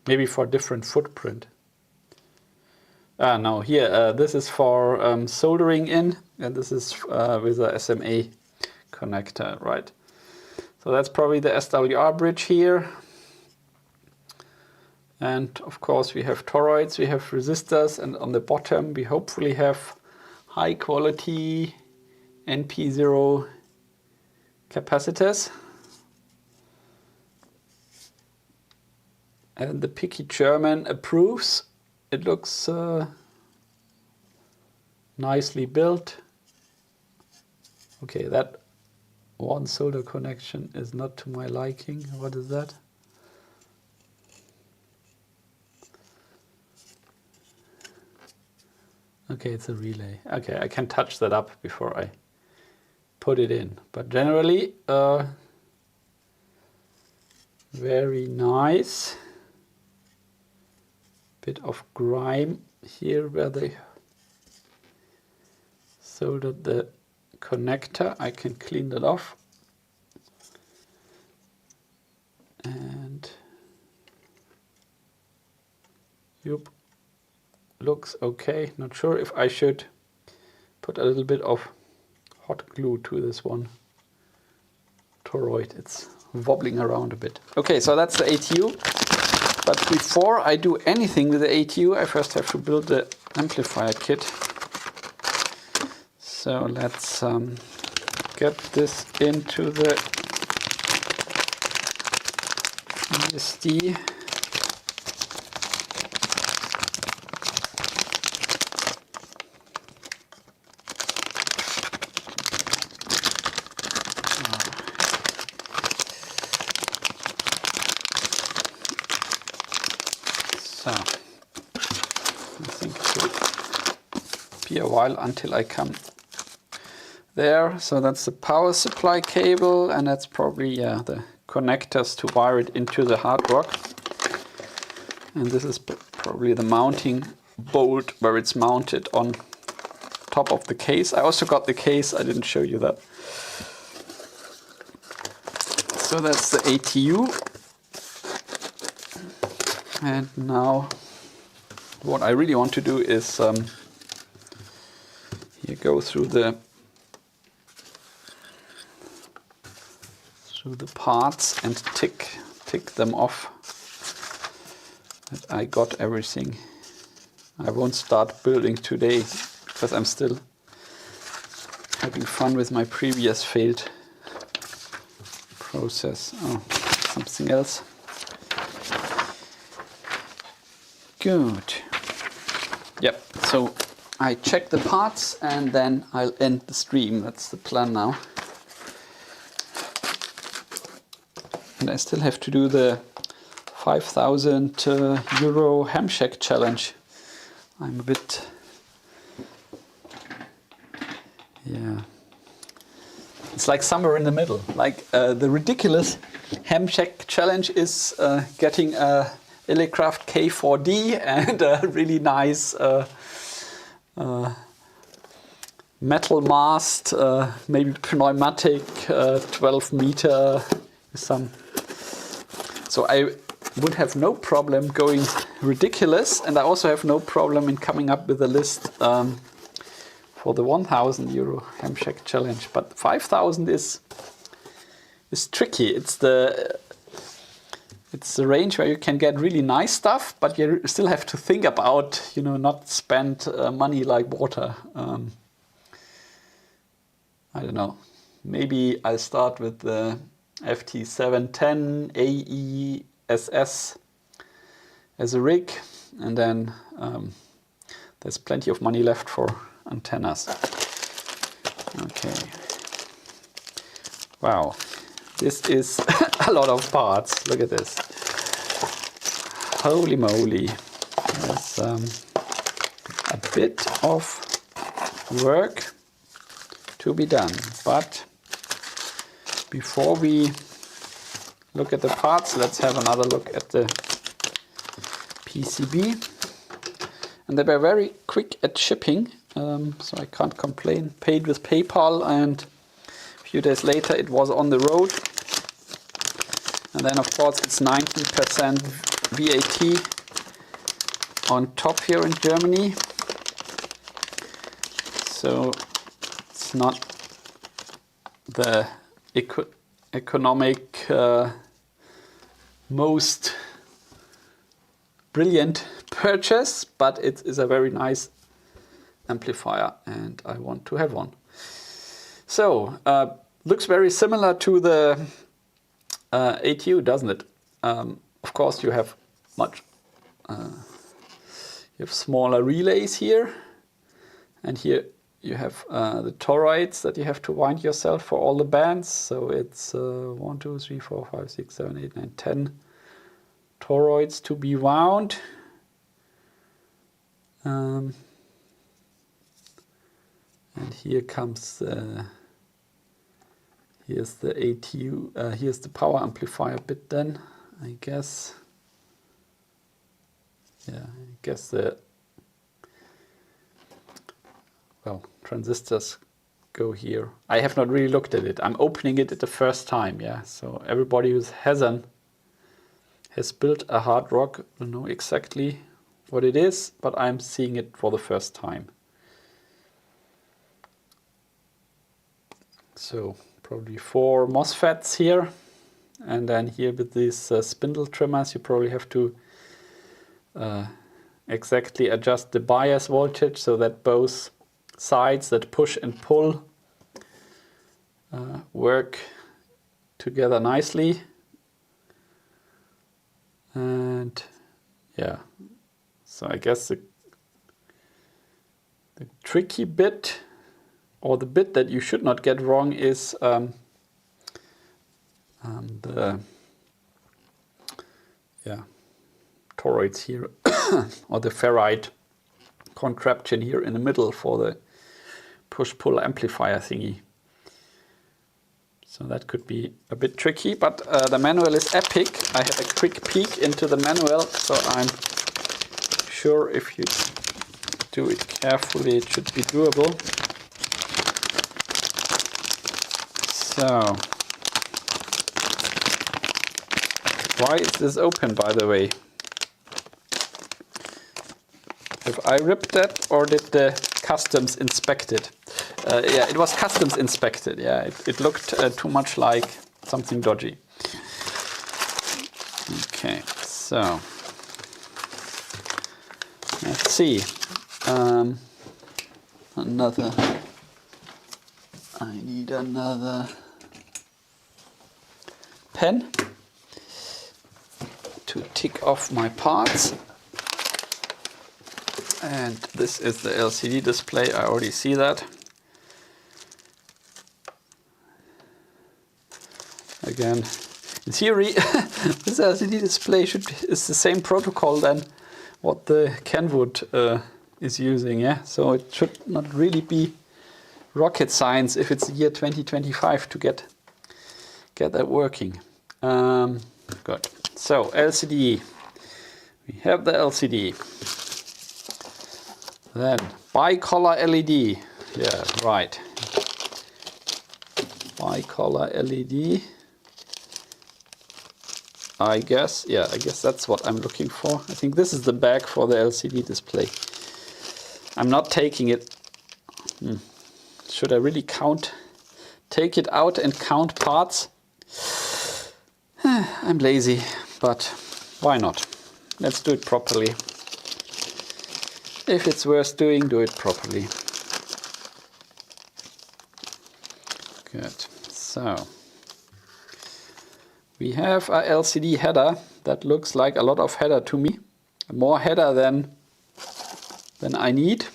Maybe for different footprint. No, here, this is for soldering in, and this is with a SMA connector, right? So that's probably the SWR bridge here. And of course we have toroids, we have resistors, and on the bottom we hopefully have high quality NP0 capacitors. And the picky German approves. It looks nicely built. Okay, that one solder connection is not to my liking. What is that? Okay, it's a relay. Okay, I can touch that up before I put it in. But generally, very nice. Bit of grime here where they soldered the connector. I can clean that off. And yep, looks okay. Not sure if I should put a little bit of hot glue to this one toroid. It's wobbling around a bit. Okay, so that's the ATU. But before I do anything with the ATU, I first have to build the amplifier kit. So let's get this into the ESD. So I think it will be a while until I come there. So that's the power supply cable, and that's probably the connectors to wire it into the hard rock. And this is probably the mounting bolt where it's mounted on top of the case. I also got the case, I didn't show you that. So that's the ATU. And now what I really want to do is here go through the parts and tick them off that I got everything. I won't start building today because I'm still having fun with my previous failed process. Oh, something else. Good. Yep, so I check the parts and then I'll end the stream. That's the plan now. And I still have to do the 5,000 euro HamShack challenge. I'm a bit, yeah. It's like somewhere in the middle. Like the ridiculous HamShack challenge is getting a Illicraft K4D and a really nice metal mast, maybe pneumatic, 12 meter, some. So I would have no problem going ridiculous, and I also have no problem in coming up with a list for the 1,000 euro HamShack challenge. But 5,000 is tricky. It's the range where you can get really nice stuff, but you still have to think about, you know, not spend money like water. I don't know. Maybe I'll start with the FT7-E IPS as a rig, and then there's plenty of money left for antennas. Okay. Wow. This is a lot of parts. Look at this. Holy moly. There's a bit of work to be done. But before we look at the parts, let's have another look at the PCB. And they were very quick at shipping, so I can't complain. Paid with PayPal, and a few days later it was on the road. And then of course it's 19% VAT on top here in Germany. So it's not the economic most brilliant purchase, but it is a very nice amplifier and I want to have one. So looks very similar to the ATU, doesn't it? Of course you have smaller relays here, and here you have the toroids that you have to wind yourself for all the bands. So it's 1, 2, 3, 4, 5, 6, 7, 8, 9, 10 toroids to be wound. And here comes here's the ATU, here's the power amplifier bit then, I guess. Yeah, I guess the transistors go here. I have not really looked at it. I'm opening it at the first time, yeah. So everybody who has built a hard rock will know exactly what it is, but I'm seeing it for the first time. So probably 4 MOSFETs here, and then here with these spindle trimmers you probably have to exactly adjust the bias voltage so that both sides that push and pull work together nicely. And yeah, so I guess the tricky bit, or the bit that you should not get wrong, is the toroids here or the ferrite contraption here in the middle for the push-pull amplifier thingy. So that could be a bit tricky, but the manual is epic. I had a quick peek into the manual, so I'm sure if you do it carefully it should be doable. So, why is this open, by the way? Have I ripped that, or did the customs inspect it? Yeah, it was customs inspected. Yeah, it looked too much like something dodgy. Okay, so let's see. I need another pen to tick off my parts. And this is the LCD display. I already see that. Again, in theory, this LCD display is the same protocol than what the Kenwood is using. Yeah, so it should not really be rocket science if it's the year 2025 to get that working. Good. So LCD. We have the LCD. Then bicolor LED. Yeah, right. Bicolor LED. I guess that's what I'm looking for. I think this is the bag for the LCD display. I'm not taking it. Should I really take it out and count parts? I'm lazy, but why not? Let's do it properly. If it's worth doing, do it properly. Good. So we have a LCD header that looks like a lot of header to me. More header than I need.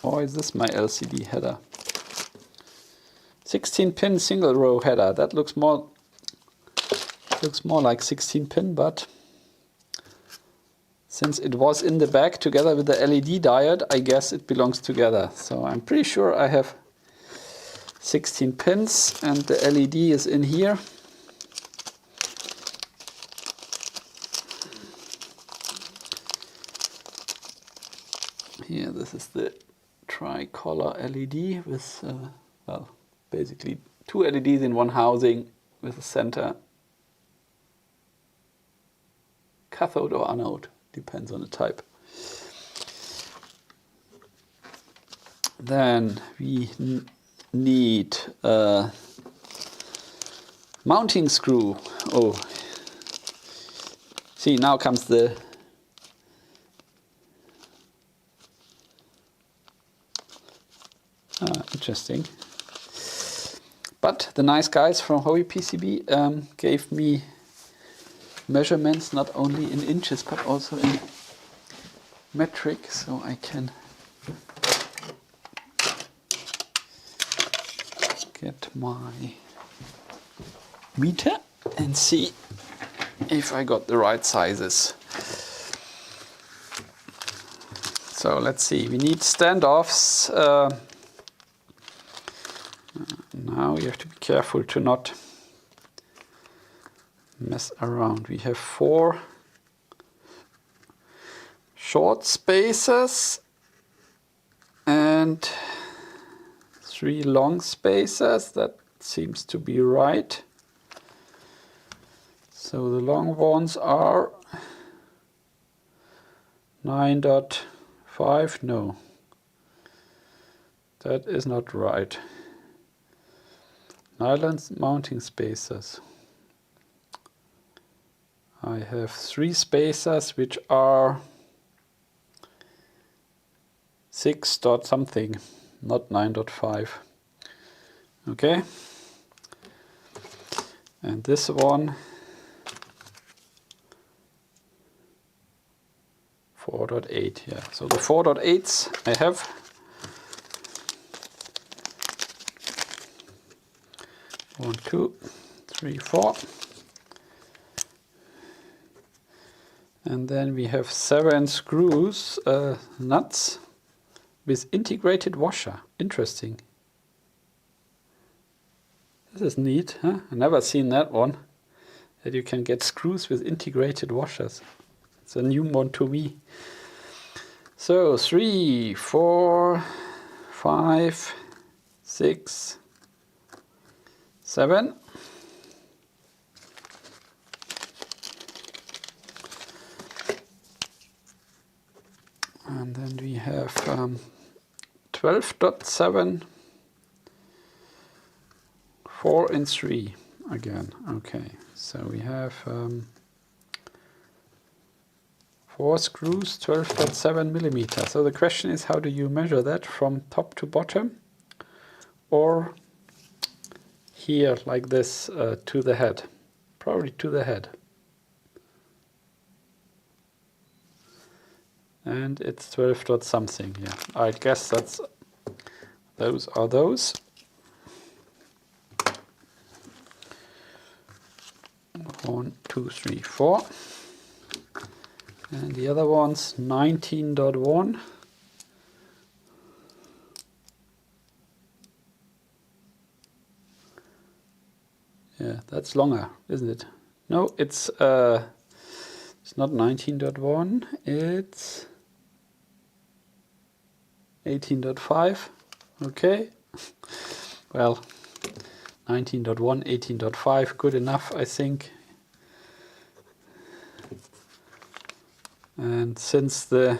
Or is this my LCD header? 16-pin single row header. That looks more like 16-pin, but since it was in the back together with the LED diode, I guess it belongs together. So I'm pretty sure I have 16 pins and the LED is in here. Here, this is the tricolor LED with, well, basically 2 LEDs in one housing with a center cathode or anode, depends on the type. Then we need a mounting screw. Oh, see, now comes the interesting. But the nice guys from Howie PCB gave me measurements not only in inches but also in metric, so I can get my meter and see if I got the right sizes. So let's see, we need standoffs. Now you have to be careful to not mess around. We have 4 short spacers and 3 long spacers. That seems to be right. So the long ones are 9.5. No, that is not right. Nylon mounting spacers. I have 3 spacers which are 6 dot something, not 9.5. Okay. And this one 4.8. Yeah. So the 4.8s I have. One, 2, 3, 4. And then we have 7 screws, nuts with integrated washer. Interesting. This is neat, huh? I've never seen that one. That you can get screws with integrated washers. It's a new one to me. So 3, 4, 5, 6, 7. And then we have 12.7, 4 and 3 again. Okay, so we have 4 screws, 12.7 millimeters. So the question is, how do you measure that from top to bottom, or here like this to the head? Probably to the head. And it's 12 dot something. Yeah, I guess that's those are those. 1, 2, 3, 4. And the other one's 19.1. Yeah, that's longer, isn't it? No, it's not 19.1, it's 18.5. Okay. Well, 19.1, 18.5, good enough, I think. And since the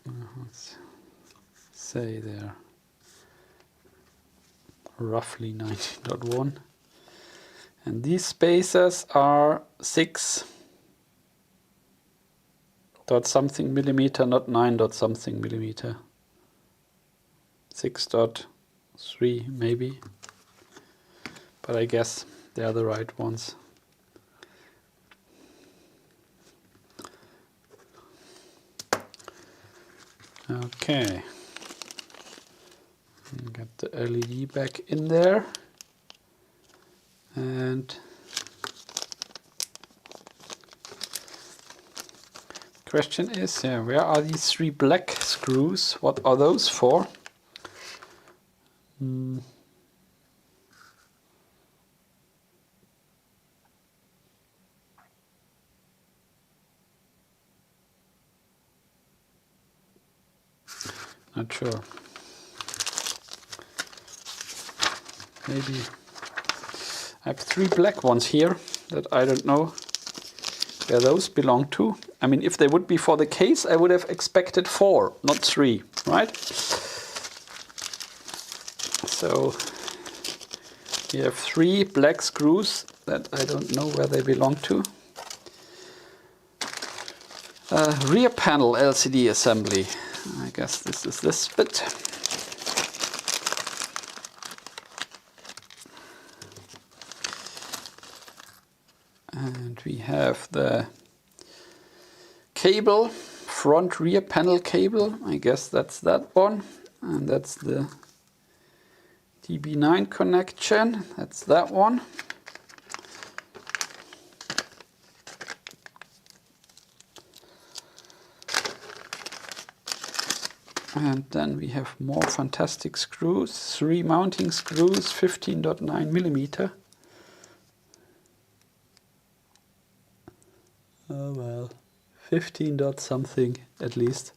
let's say there roughly 19.1, and these spacers are 6 dot something millimeter, not 9 dot something millimeter. 6.3 maybe, but I guess they are the right ones. Okay. Get the LED back in there. And question is, where are these 3 black screws? What are those for? Not sure. Maybe I have 3 black ones here that I don't know where those belong to. I mean, if they would be for the case, I would have expected 4, not 3, right? So we have 3 black screws that I don't know where they belong to. Rear panel LCD assembly. I guess this is this bit. And we have the cable, front rear panel cable. I guess that's that one. And that's the DB9 connection. That's that one. And then we have more fantastic screws, 3 mounting screws, 15.9 millimeter. Oh well, 15 dot something at least.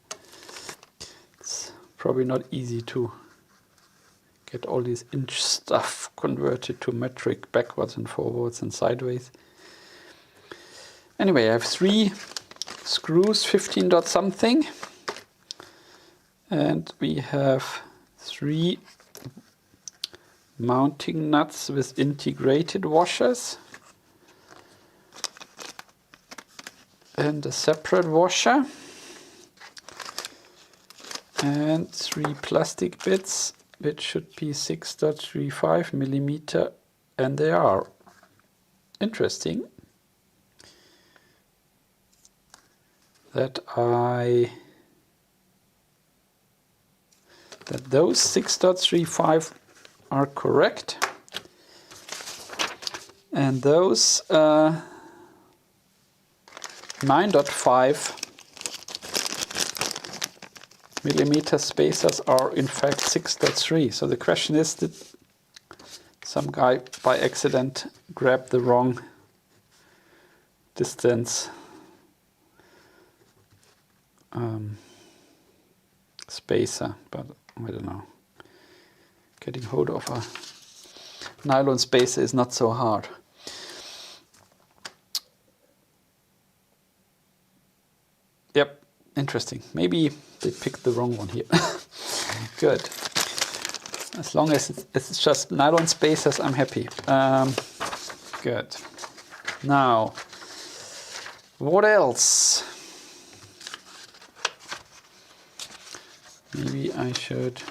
It's probably not easy to get all these inch stuff converted to metric backwards and forwards and sideways. Anyway, I have 3 screws, 15 dot something. And we have 3 mounting nuts with integrated washers. And a separate washer. And 3 plastic bits, which should be 6.35 millimeter. And they are interesting that those 6.35 are correct, and those 9.5 millimeter spacers are in fact 6.3. So the question is, did some guy by accident grab the wrong distance spacer? But I don't know. Getting hold of a nylon spacer is not so hard. Yep, interesting. Maybe they picked the wrong one here. Good. As long as it's just nylon spacers, I'm happy. Good. Now, what else? Maybe I should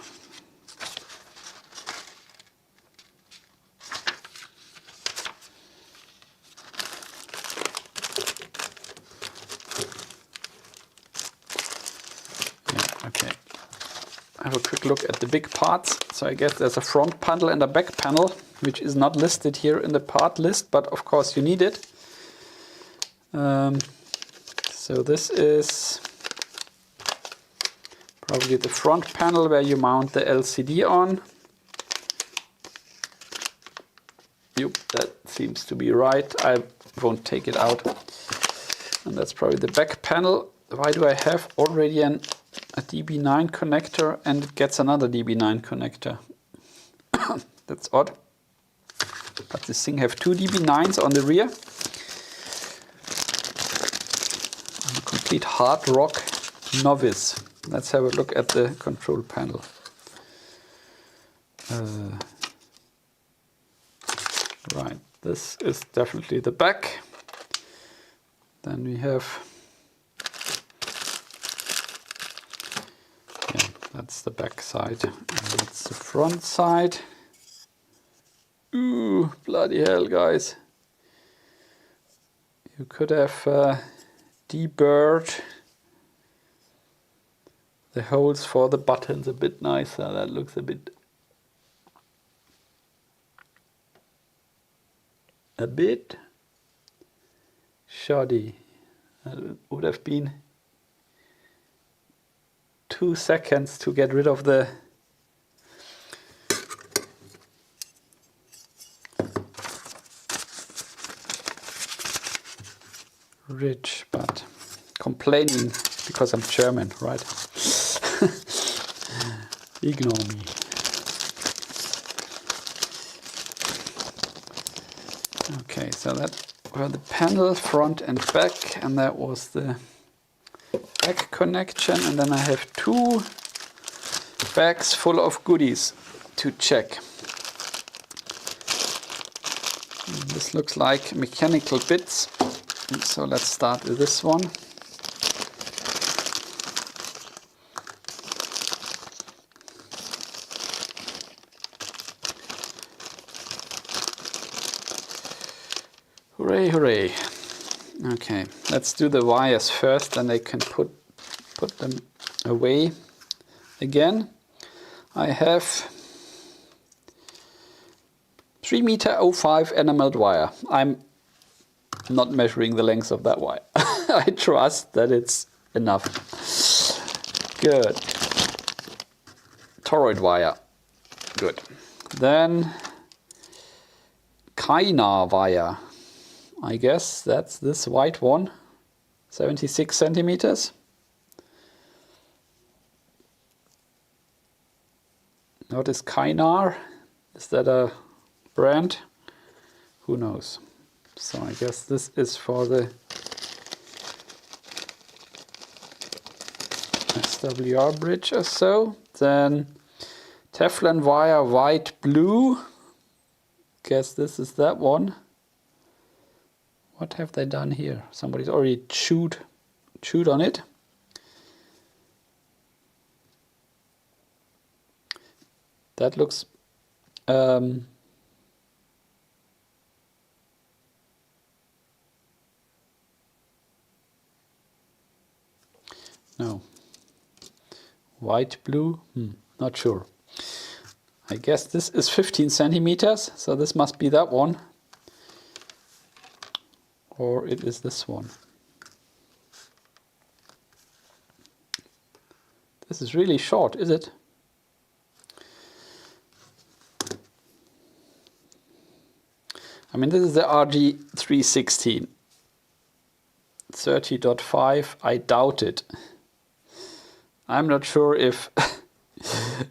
have a quick look at the big parts. So I guess there's a front panel and a back panel, which is not listed here in the part list, but of course you need it. So this is probably the front panel where you mount the LCD on. Yep, that seems to be right. I won't take it out. And that's probably the back panel. Why do I have already a DB9 connector and it gets another DB9 connector? That's odd. But this thing have 2 DB9s on the rear. I'm a complete hard rock novice. Let's have a look at the control panel. Right, this is definitely the back. Then we have, yeah, that's the back side, and that's the front side. Ooh, bloody hell, guys. You could have deburred the holes for the buttons a bit nicer. That looks a bit shoddy. That would have been 2 seconds to get rid of the ridge, but complaining because I'm German, right? Ignore me. Okay, so that were the panel front and back, and that was the back connection, and then I have 2 bags full of goodies to check. And this looks like mechanical bits, so let's start with this one. Hooray, hooray. Okay, let's do the wires first, then I can put them away again. I have 3m05 enameled wire. I'm not measuring the length of that wire. I trust that it's enough. Good. Toroid wire. Good. Then Kynar wire. I guess that's this white one, 76 centimeters. What is Kynar? Is that a brand? Who knows? So I guess this is for the SWR bridge or so. Then Teflon wire white blue. Guess this is that one. What have they done here? Somebody's already chewed on it. That looks no. White, blue? Not sure. I guess this is 15 centimeters, so this must be that one. Or it is this one. This is really short, is it? I mean, this is the RG316. 30.5, I doubt it. I'm not sure if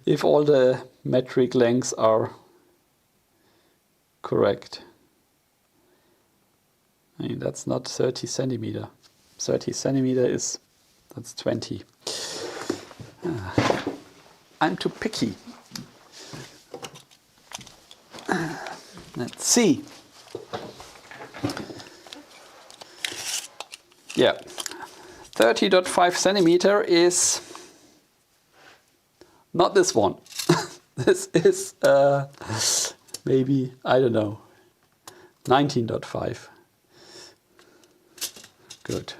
if all the metric lengths are correct. I mean, that's not 30 centimeter. 30 centimeter is, that's 20. I'm too picky. Let's see. Yeah, 30.5 centimeter is not this one. This is maybe, I don't know, 19.5. Good.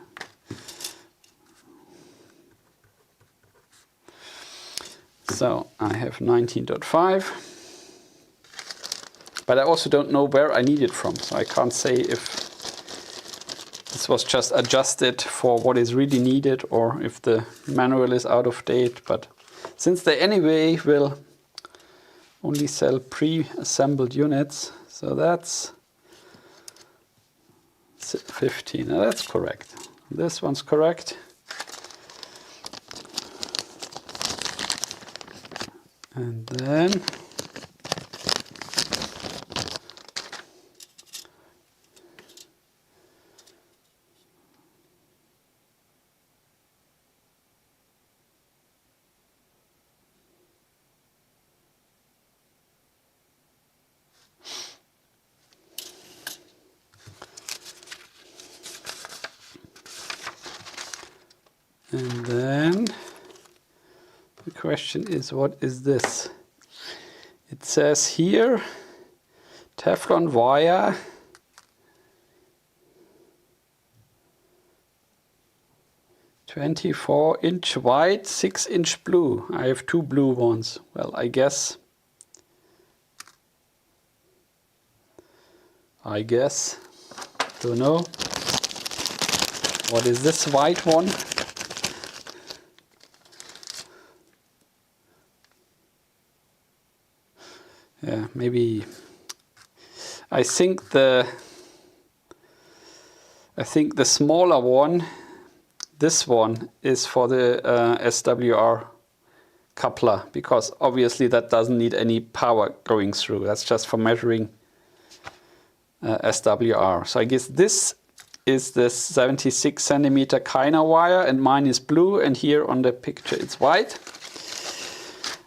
So I have 19.5, but I also don't know where I need it from, so I can't say if this was just adjusted for what is really needed or if the manual is out of date. But since they anyway will only sell pre-assembled units, so that's 15. Now that's correct. This one's correct. And then the question is, what is this? It says here Teflon wire 24-inch white, 6-inch blue. I have 2 blue ones. Well, I guess. Don't know. What is this white one? Yeah, maybe. I think the smaller one, this one, is for the SWR coupler, because obviously that doesn't need any power going through. That's just for measuring SWR. So I guess this is the 76 centimeter Kiner wire, and mine is blue, and here on the picture it's white.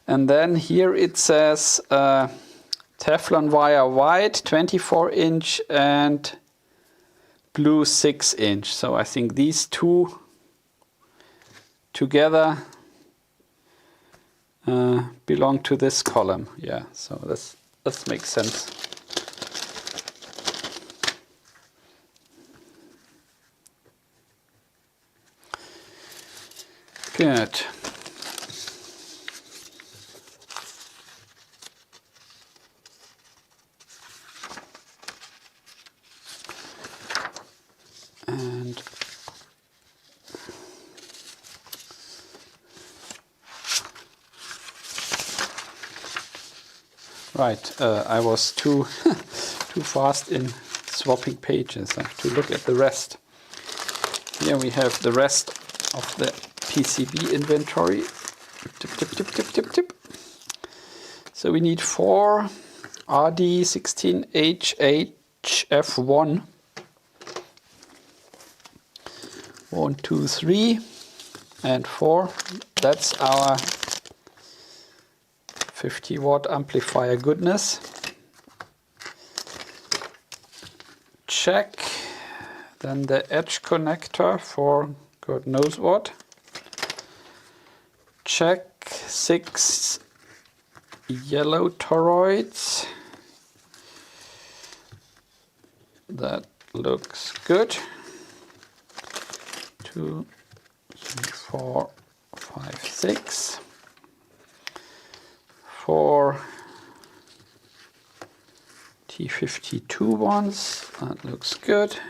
And then here it says Teflon wire white, 24-inch, and blue 6-inch. So I think these two together belong to this column. Yeah, so that makes sense. Good. And right, I was too fast in swapping pages. I have to look at the rest. Here we have the rest of the PCB inventory. Tip, tip, tip, tip, tip, tip. So we need 4 RD16HHF1. 1, 2, 3, and 4. That's our 50-watt amplifier goodness. Check. Then the edge connector for God knows what. Check 6 yellow toroids. That looks good. 2, 3, 4, 5, 6. 4 T52 ones. That looks good.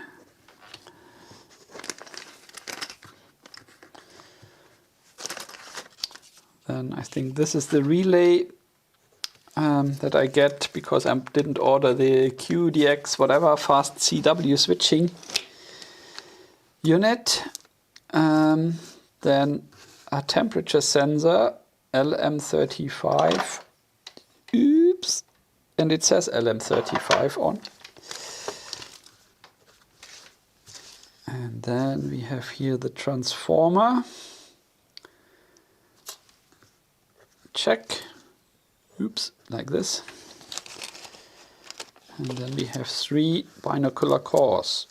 Then I think this is the relay that I get because I didn't order the QDX whatever fast CW switching unit. Then a temperature sensor LM35. Oops, and it says LM35 on. And then we have here the transformer. Check. Oops, like this. And then we have 3 binocular cores,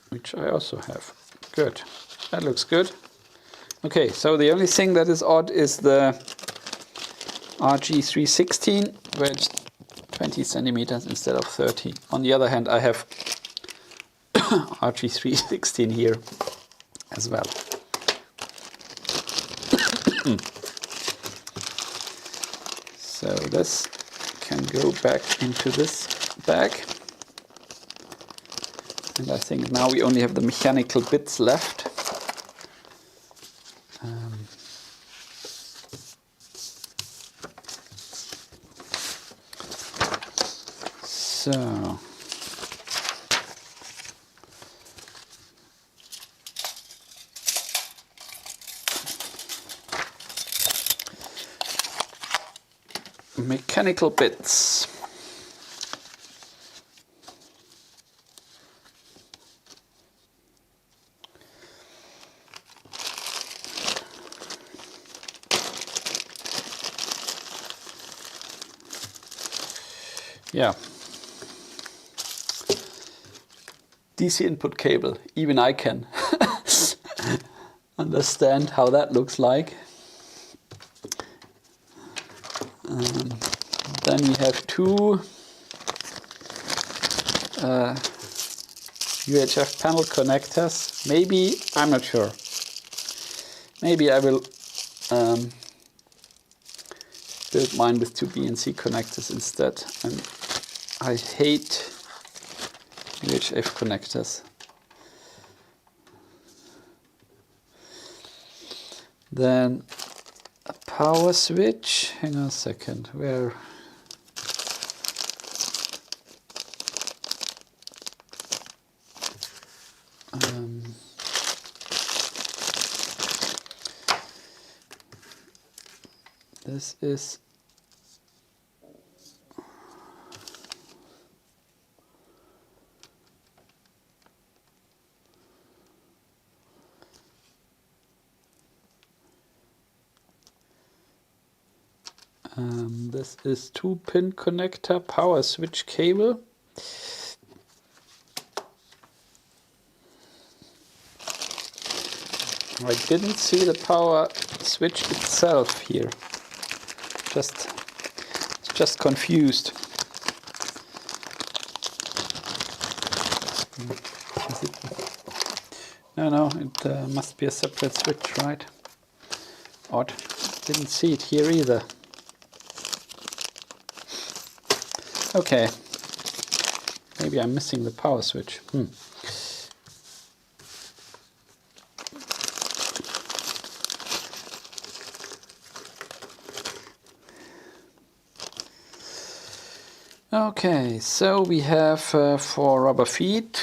which I also have. Good. That looks good. Okay, so the only thing that is odd is the RG316, where it's 20 centimeters instead of 30. On the other hand, I have RG316 here as well. So this can go back into this bag. And I think now we only have the mechanical bits left. So mechanical bits. Yeah. DC input cable, even I can understand how that looks like. Then we have 2 UHF panel connectors, maybe, I'm not sure. Maybe I will build mine with 2 BNC connectors instead. And I hate UHF connectors. Then a power switch. Hang on a second. Where? This is this is 2-pin connector power switch cable. I didn't see the power switch itself here. Just confused. Is it? No, it must be a separate switch, right? Odd. Didn't see it here either. Okay. Maybe I'm missing the power switch. Okay, so we have 4 rubber feet.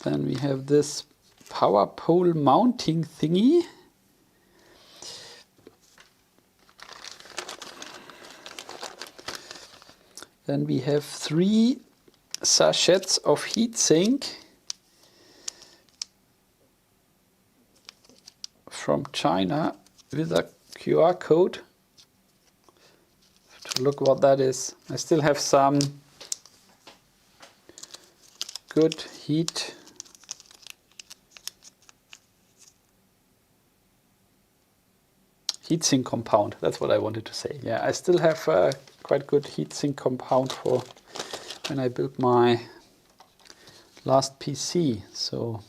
Then we have this power pole mounting thingy. Then we have 3 sachets of heatsink from China with a QR code to look what that is. I still have some good heatsink compound. That's what I wanted to say. Yeah, I still have quite good heatsink compound for when I built my last PC. So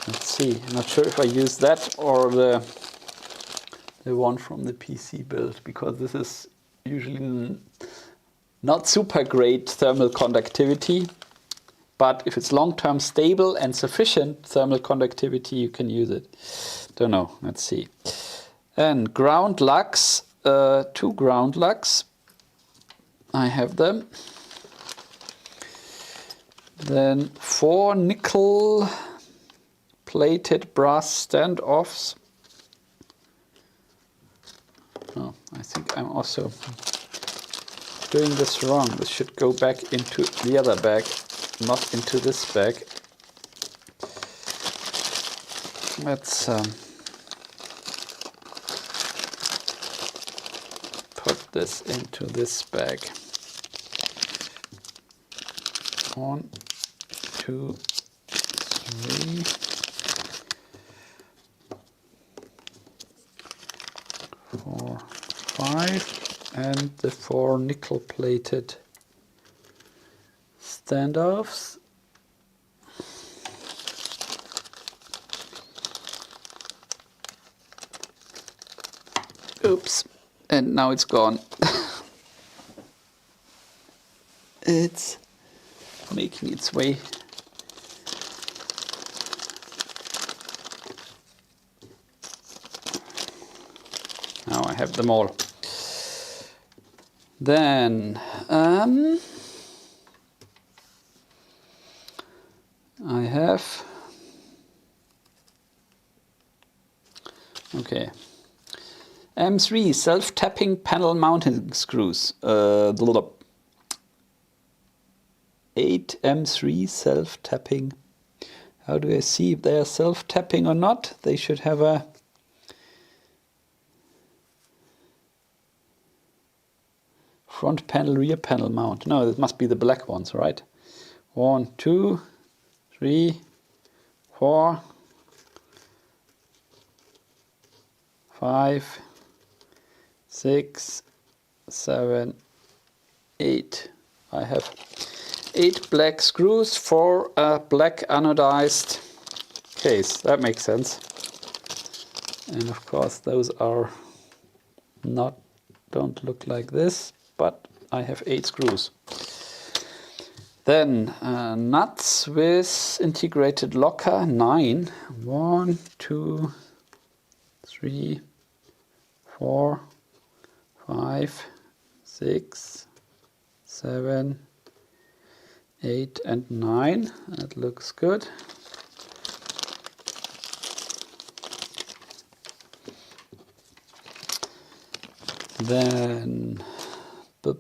let's see. I'm not sure if I use that or the one from the PC build, because this is usually not super great thermal conductivity, but if it's long-term stable and sufficient thermal conductivity, you can use it. Don't know, let's see. And ground lugs, 2 ground lugs, I have them. Then 4 nickel plated brass standoffs. Oh, I think I'm also doing this wrong. This should go back into the other bag, not into this bag. Let's put this into this bag. 1, 2, 3. 4, 5, and the 4 nickel plated standoffs. Oops, and now it's gone. It's making its way. Now I have them all. Then I have, okay, M3 self-tapping panel mounting screws. 8 M3 self-tapping. How do I see if they are self-tapping or not? They should have a front panel, rear panel mount. No, it must be the black ones, right? 1, 2, 3, 4, 5, 6, 7, 8. I have 8 black screws for a black anodized case. That makes sense. And of course those are don't look like this, but I have 8 screws. Then nuts with integrated locker, 9. 1, 2, 3, 4, 5, 6, 7, 8 and 9. That looks good. Then a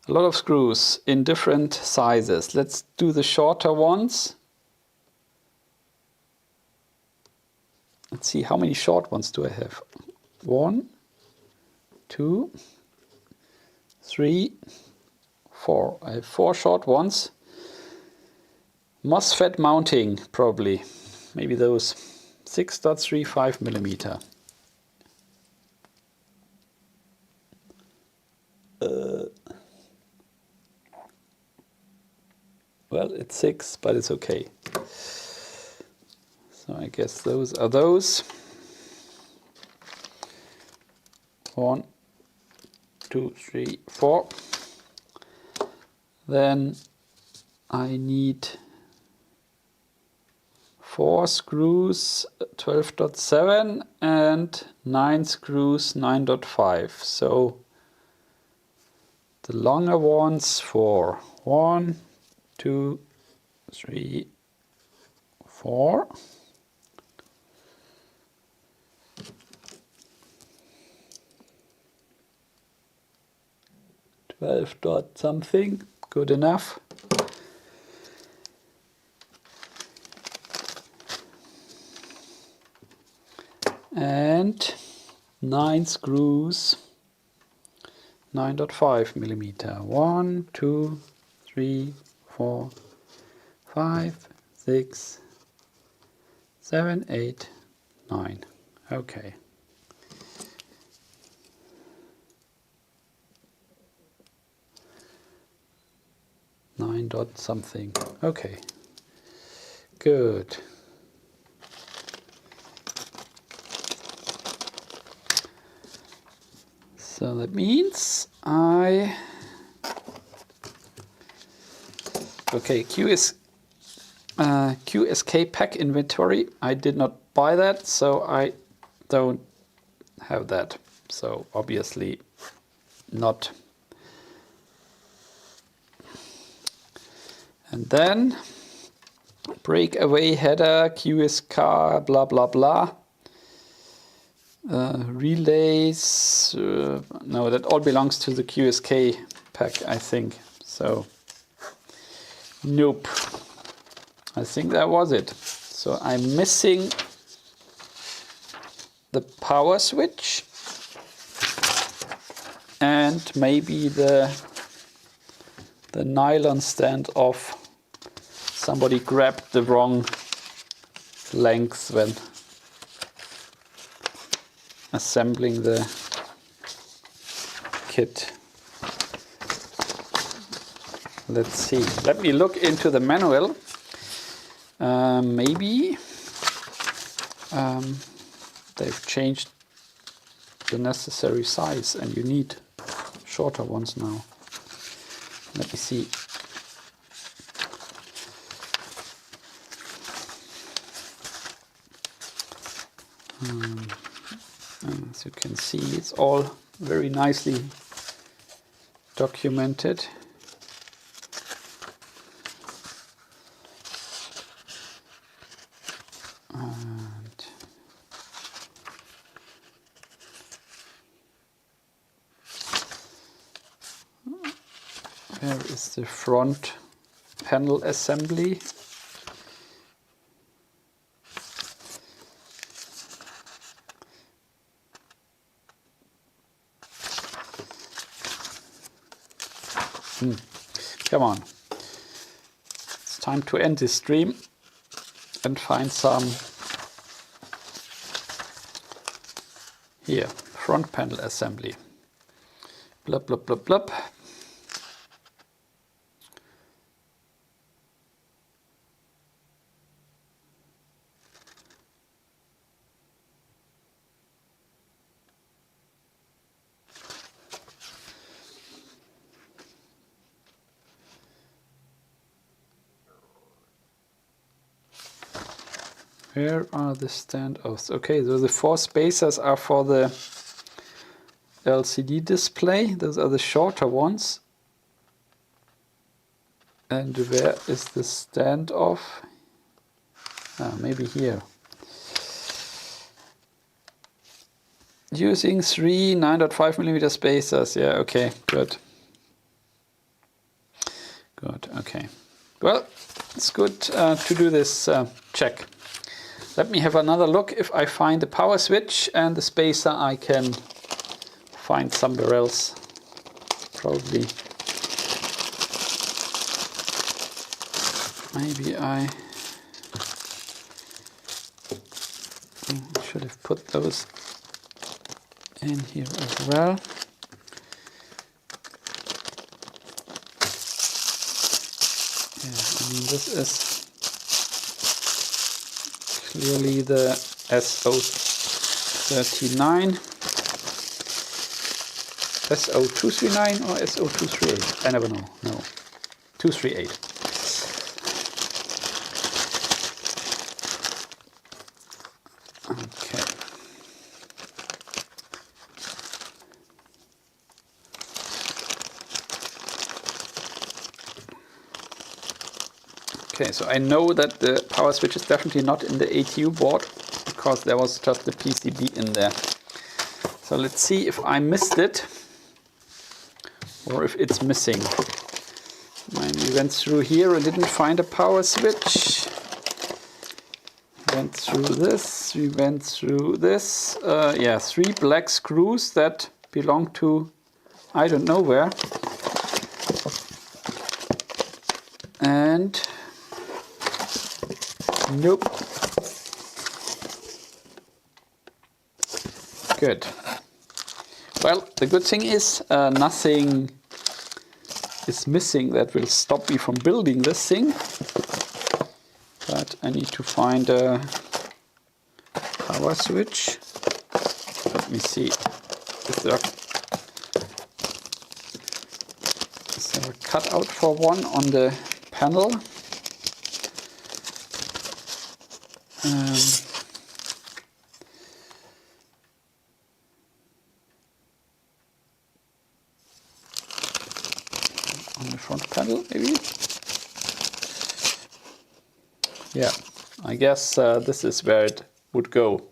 lot of screws in different sizes. Let's do the shorter ones. Let's see, how many short ones do I have? 1, 2, 3, 4. I have 4 short ones. MOSFET mounting, probably. Maybe those 6.35 millimeter. Well, it's 6, but it's okay. So I guess those are those. 1, 2, 3, 4. Then I need 4 screws 12.7 and 9 screws 9.5. So the longer ones for 1, 2, 3, 4. 12 dot something, good enough. And 9 screws 9.5 millimeter. 1, 2, 3, 4, 5, 6, 7, 8, 9. Okay. 9 dot something. Okay. Good. So that means okay, QSK pack inventory. I did not buy that, so I don't have that. So obviously not. And then breakaway header, QSK, blah blah blah. Relays, no, that all belongs to the QSK pack, I think. So, nope. I think that was it. So I'm missing the power switch and maybe the nylon stand off. Somebody grabbed the wrong length when assembling the kit. Let's see. Let me look into the manual. Maybe they've changed the necessary size and you need shorter ones now. Let me see. As you can see, it's all very nicely documented. And where is the front panel assembly? Come on. It's time to end this stream and find some. Here, front panel assembly. Blub, blub, blub, blub. Where are the standoffs? Okay, so the 4 spacers are for the LCD display. Those are the shorter ones. And where is the standoff? Ah, maybe here. Using 3 9.5mm spacers. Yeah, okay, good. Good, okay. Well, it's good to do this check. Let me have another look if I find the power switch, and the spacer I can find somewhere else. Probably. Maybe I should have put those in here as well. Yeah, I mean, this is clearly the SO39, SO239 or SO238. I never know. No, 238. Okay. Okay, so I know that the power switch is definitely not in the ATU board because there was just the PCB in there. So let's see if I missed it or if it's missing. We went through here and didn't find a power switch. Went through this, we went through this. Yeah, 3 black screws that belong to I don't know where. And nope. Good. Well, the good thing is nothing is missing that will stop me from building this thing. But I need to find a power switch. Let me see. Is there a cutout for one on the panel? On the front panel, maybe? Yeah, I guess this is where it would go.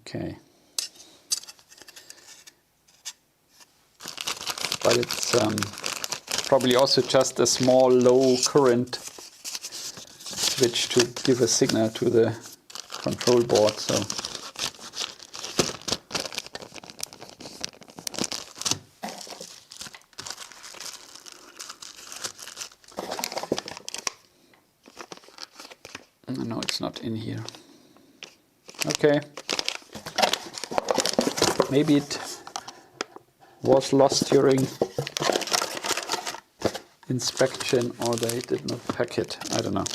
Okay. But it's probably also just a small low current switch to give a signal to the control board. So no, it's not in here. Okay. Maybe it was lost during inspection or they did not pack it. I don't know.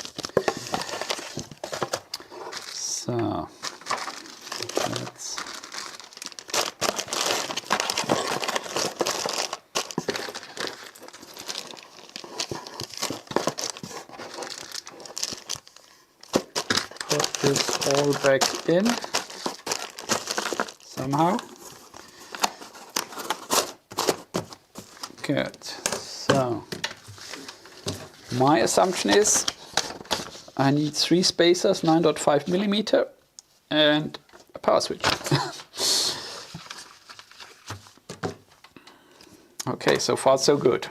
So let's put this all back in somehow. Good. So my assumption is I need 3 spacers, 9.5mm, and a power switch. Okay, so far so good.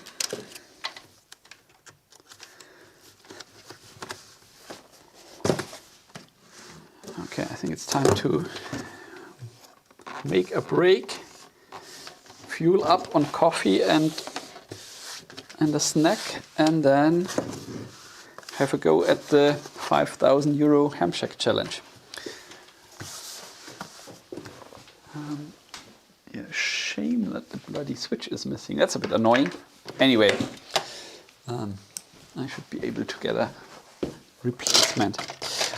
Okay, I think it's time to make a break, fuel up on coffee and a snack, and then have a go at the 5,000 euro HamShack challenge. Yeah, shame that the bloody switch is missing. That's a bit annoying. Anyway, I should be able to get a replacement.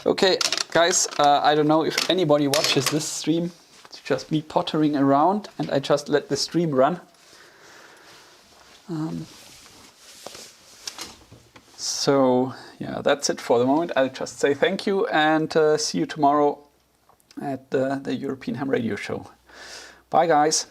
Okay, guys, I don't know if anybody watches this stream. It's just me pottering around, and I just let the stream run. So yeah, that's it for the moment. I'll just say thank you and see you tomorrow at the European Ham Radio show. Bye guys.